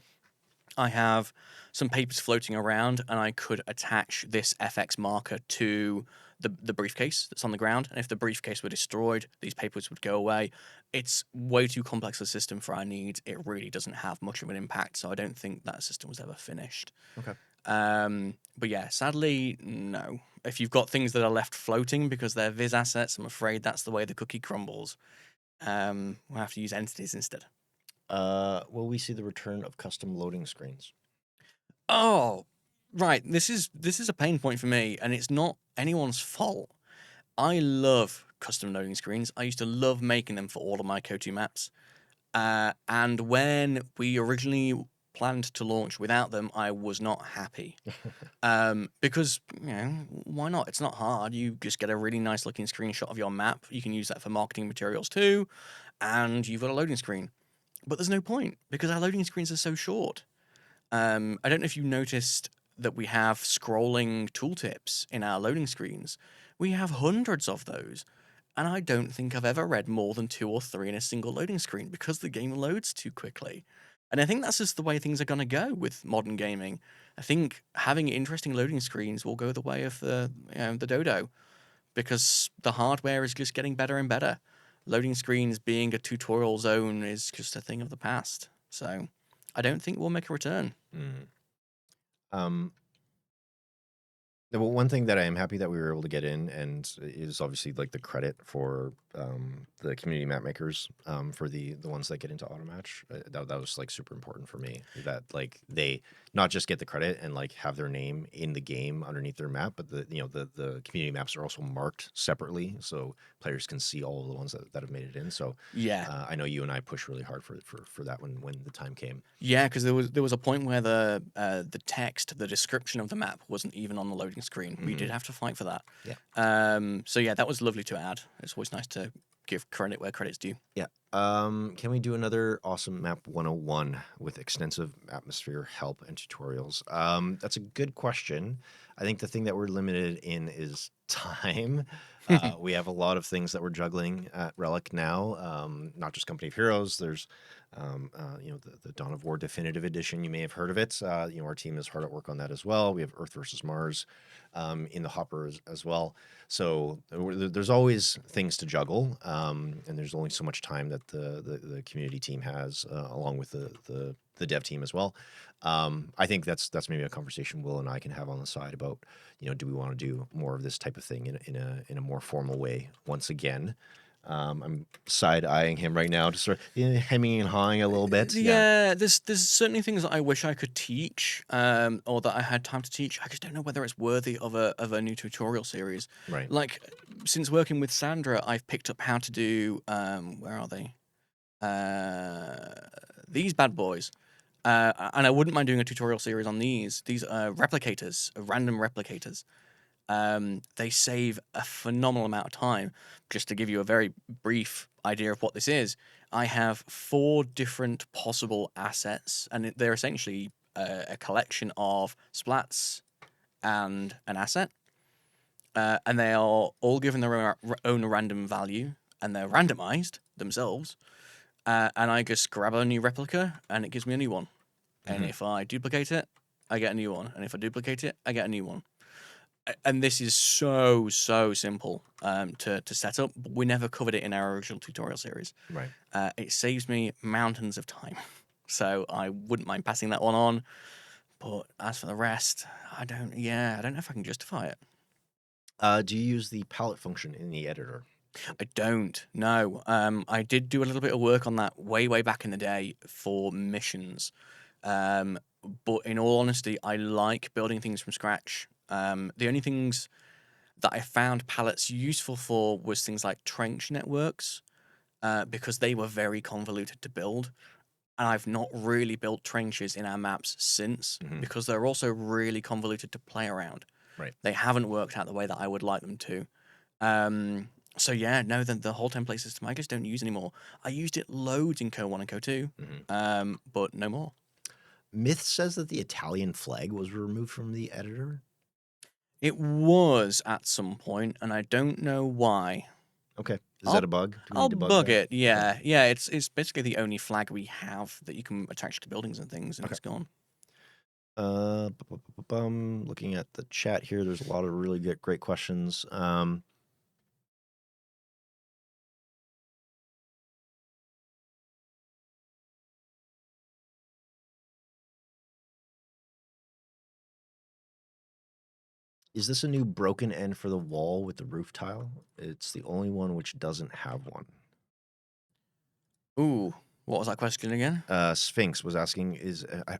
I have some papers floating around, and I could attach this FX marker to the briefcase that's on the ground. And if the briefcase were destroyed, these papers would go away. It's way too complex a system for our needs. It really doesn't have much of an impact, so I don't think that system was ever finished. Okay. But yeah, sadly, no. If you've got things that are left floating because they're Viz assets, I'm afraid that's the way the cookie crumbles. We'll have to use entities instead. Will we see the return of custom loading screens? Oh, right. This is a pain point for me, and it's not anyone's fault. I love custom loading screens. I used to love making them for all of my KOTU maps. And when we originally planned to launch without them, I was not happy. Because, why not? It's not hard. You just get a really nice looking screenshot of your map. You can use that for marketing materials too, and you've got a loading screen. But there's no point because our loading screens are so short. I don't know if you noticed that we have scrolling tooltips in our loading screens. We have hundreds of those. And I don't think I've ever read more than 2 or 3 in a single loading screen because the game loads too quickly. And I think that's just the way things are going to go with modern gaming. I think having interesting loading screens will go the way of the dodo because the hardware is just getting better and better. Loading screens being a tutorial zone is just a thing of the past. So I don't think we'll make a return. Mm. Um, Well, one thing that I am happy that we were able to get in and is obviously like the credit for the community map makers for the ones that get into automatch. That was like super important for me that like they not just get the credit and like have their name in the game underneath their map, but the community maps are also marked separately so players can see all of the ones that have made it in. So Yeah. I know you and I pushed really hard for that when the time came. Yeah, because there was a point where the text, the description of the map wasn't even on the loading screen. We did have to fight for that. Yeah. So yeah, that was lovely to add. It's always nice to give credit where credit's due. Yeah. Can we do another awesome map 101 with extensive atmosphere help and tutorials? That's a good question. I think the thing that we're limited in is time. We have a lot of things that we're juggling at Relic now. Not just Company of Heroes. There's The Dawn of War Definitive Edition. You may have heard of it. Our team is hard at work on that as well. We have Earth versus Mars in the hopper as well. So there's always things to juggle, and there's only so much time that the community team has, along with the dev team as well. I think that's maybe a conversation Will and I can have on the side about, do we want to do more of this type of thing in a more formal way once again. I'm side eyeing him right now, just sort of hemming and hawing a little bit. Yeah, Yeah, there's certainly things that I wish I could teach, or that I had time to teach. I just don't know whether it's worthy of a new tutorial series. right. Like, since working with Sandra, I've picked up how to do where are they? These bad boys. And I wouldn't mind doing a tutorial series on these. These replicators, random replicators. They save a phenomenal amount of time. Just to give you a very brief idea of what this is, I have 4 different possible assets, and they're essentially a collection of splats and an asset. And they are all given their own random value, and they're randomized themselves. And I just grab a new replica, and it gives me a new one. And Hmm. if I duplicate it, I get a new one. And if I duplicate it, I get a new one. And this is so simple to set up. We never covered it in our original tutorial series. Right. It saves me mountains of time, so I wouldn't mind passing that one on. But as for the rest, I don't. Yeah, I don't know if I can justify it. Do you use the palette function in the editor? I don't. No. I did do a little bit of work on that way back in the day for missions. Um, but in all honesty, I like building things from scratch. The only things that I found palettes useful for was things like trench networks, because they were very convoluted to build. And I've not really built trenches in our maps since Hmm. because they're also really convoluted to play around. Right. They haven't worked out the way that I would like them to. Um, so yeah, no, the whole template system I just don't use anymore. I used it loads in Co 1 and Co 2, Hmm. but no more. Myth says that the Italian flag was removed from the editor. It was at some point, and I don't know why. Okay. Is that I'll a bug? Do we I'll need to bug bug that? it. Okay. Yeah. It's basically the only flag we have that you can attach to buildings and things, and Okay. it's gone. Looking at the chat here, there's a lot of really great questions. Is this a new broken end for the wall with the roof tile? It's the only one which doesn't have one. Ooh, what was that question again? Sphinx was asking,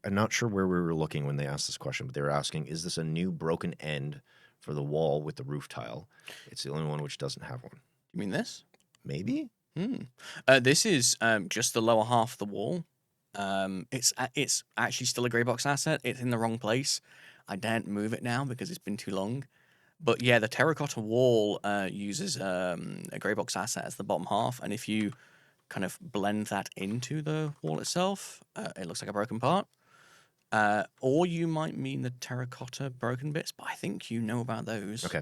I'm not sure where we were looking when they asked this question, but they were asking, is this a new broken end for the wall with the roof tile? It's the only one which doesn't have one. You mean this? Maybe? Hmm. This is just the lower half of the wall. It's actually still a grey box asset. It's in the wrong place. I daren't move it now because it's been too long. But yeah, the terracotta wall uses a grey box asset as the bottom half, and if you kind of blend that into the wall itself, it looks like a broken part. Or you might mean the terracotta broken bits, but I think you know about those. Okay.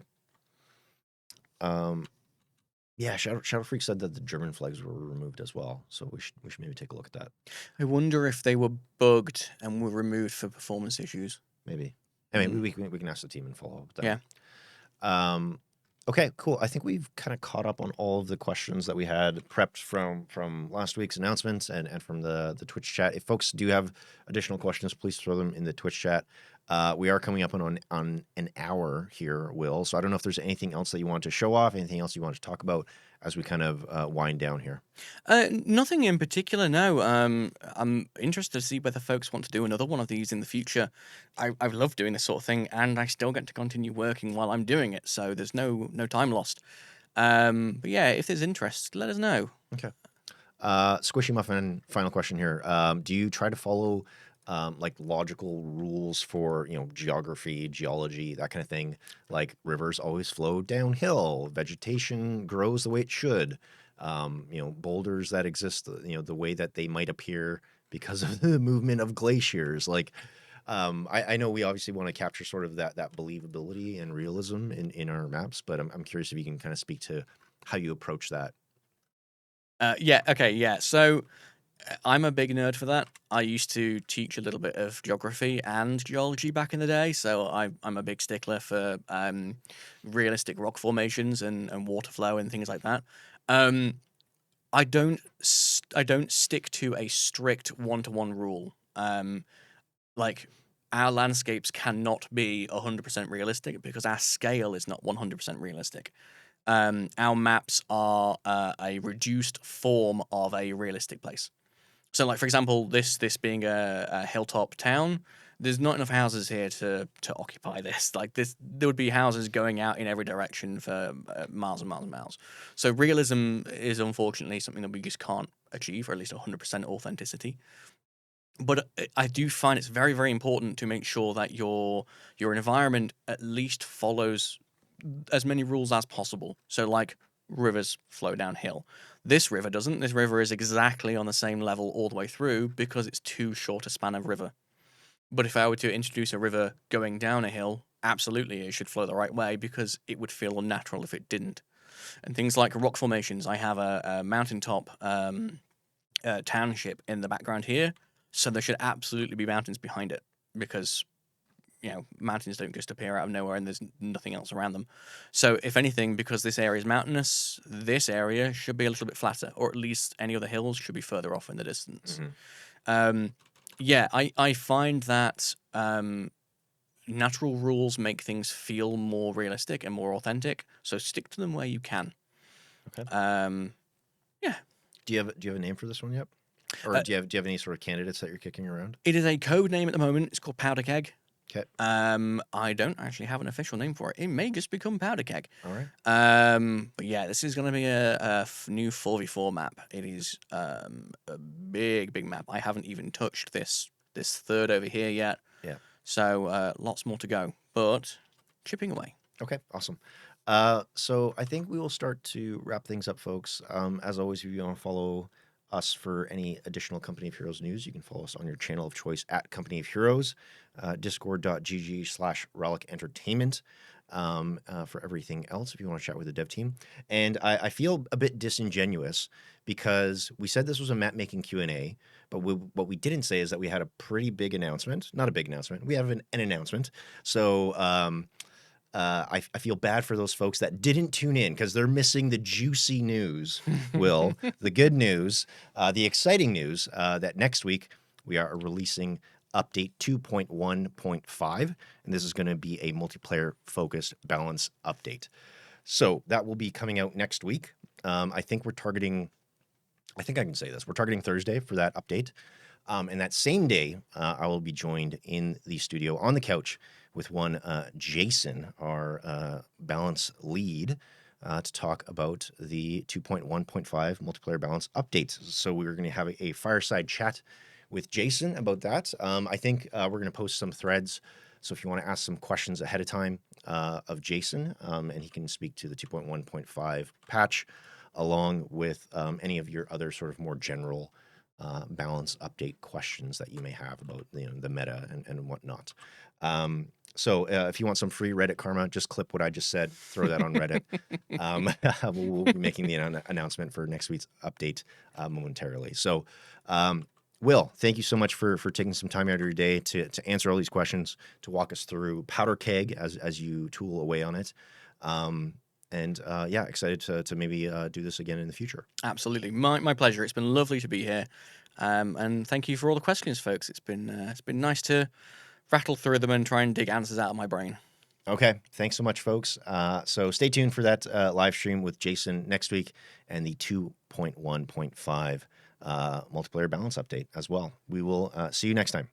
Yeah, Shadow Freak said that the German flags were removed as well, so we should maybe take a look at that. I wonder if they were bugged and were removed for performance issues. Maybe. I mean, Mm. we can ask the team and follow up with Yeah. that. Okay, cool. I think we've kind of caught up on all of the questions that we had prepped from last week's announcements and from the Twitch chat. If folks do have additional questions, please throw them in the Twitch chat. We are coming up on an hour here, Will. So I don't know if there's anything else that you want to show off, anything else you want to talk about as we kind of wind down here. Nothing in particular, no. I'm interested to see whether folks want to do another one of these in the future. I love doing this sort of thing, and I still get to continue working while I'm doing it, so there's no time lost. But yeah, if there's interest, let us know. Okay. Squishy Muffin, final question here. Do you try to follow like logical rules for, geography, geology, that kind of thing? Like rivers always flow downhill, vegetation grows the way it should. Boulders that exist, the way that they might appear because of the movement of glaciers. Like, I know we obviously want to capture sort of that believability and realism in our maps, but I'm curious if you can kind of speak to how you approach that. Yeah, okay, yeah. So I'm a big nerd for that. I used to teach a little bit of geography and geology back in the day, so I'm a big stickler for realistic rock formations and water flow and things like that. Um, I don't stick to a strict one-to-one rule. Like our landscapes cannot be 100% realistic because our scale is not 100% realistic. Our maps are a reduced form of a realistic place. So, like for example, this being a hilltop town, there's not enough houses here to occupy this. Like this, there would be houses going out in every direction for miles and miles and miles. So, realism is unfortunately something that we just can't achieve, or at least 100% authenticity. But I do find it's very, very important to make sure that your environment at least follows as many rules as possible. So, like rivers flow downhill. This river doesn't. This river is exactly on the same level all the way through because it's too short a span of river. But if I were to introduce a river going down a hill, absolutely it should flow the right way because it would feel unnatural if it didn't. And things like rock formations, I have a mountaintop township in the background here, so there should absolutely be mountains behind it because mountains don't just appear out of nowhere and there's nothing else around them. So, if anything, because this area is mountainous, this area should be a little bit flatter, or at least any other hills should be further off in the distance. Mhm. Um, yeah, I find that natural rules make things feel more realistic and more authentic. So, stick to them where you can. Okay. Um, yeah. Do you have a name for this one yet? Or Uh, do you have any sort of candidates that you're kicking around? it is a code name at the moment. It's called Powder Keg. Okay. I don't actually have an official name for it. It may just become Powder Keg. All right. But yeah, this is going to be a new 4v4 map. It is a big, big map. I haven't even touched this third over here yet. Yeah. So lots more to go, but chipping away. Okay, awesome. So I think we will start to wrap things up, folks. As always, if you want to follow us for any additional Company of Heroes news, you can follow us on your channel of choice at Company of Heroes, discord.gg/Relic Entertainment for everything else if you want to chat with the dev team. And I feel a bit disingenuous because we said this was a map making Q&A, but what we didn't say is that we had a pretty big announcement. Not a big announcement. We have an announcement. So I feel bad for those folks that didn't tune in because they're missing the juicy news, Will, the good news, the exciting news that next week we are releasing update 2.1.5, and this is going to be a multiplayer focused balance update. So that will be coming out next week. I think we're targeting, I think I can say this, we're targeting Thursday for that update. And that same day, I will be joined in the studio on the couch with one Jason, our balance lead, to talk about the 2.1.5 multiplayer balance update. So we're going to have a fireside chat with Jason about that. I think we're going to post some threads. So if you want to ask some questions ahead of time of Jason, and he can speak to the 2.1.5 patch, along with any of your other sort of more general balance update questions that you may have about the meta and whatnot. So if you want some free Reddit karma, just clip what I just said, throw that on Reddit. We'll be making the announcement for next week's update momentarily. So, Will, thank you so much for taking some time out of your day to answer all these questions, to walk us through Powder Keg as you tool away on it. And yeah, excited to maybe do this again in the future. Absolutely, my pleasure. It's been lovely to be here, and thank you for all the questions, folks. It's been nice to rattle through them and try and dig answers out of my brain. Okay, thanks so much, folks. So stay tuned for that live stream with Jason next week and the 2.1.5 multiplayer balance update as well. We will see you next time.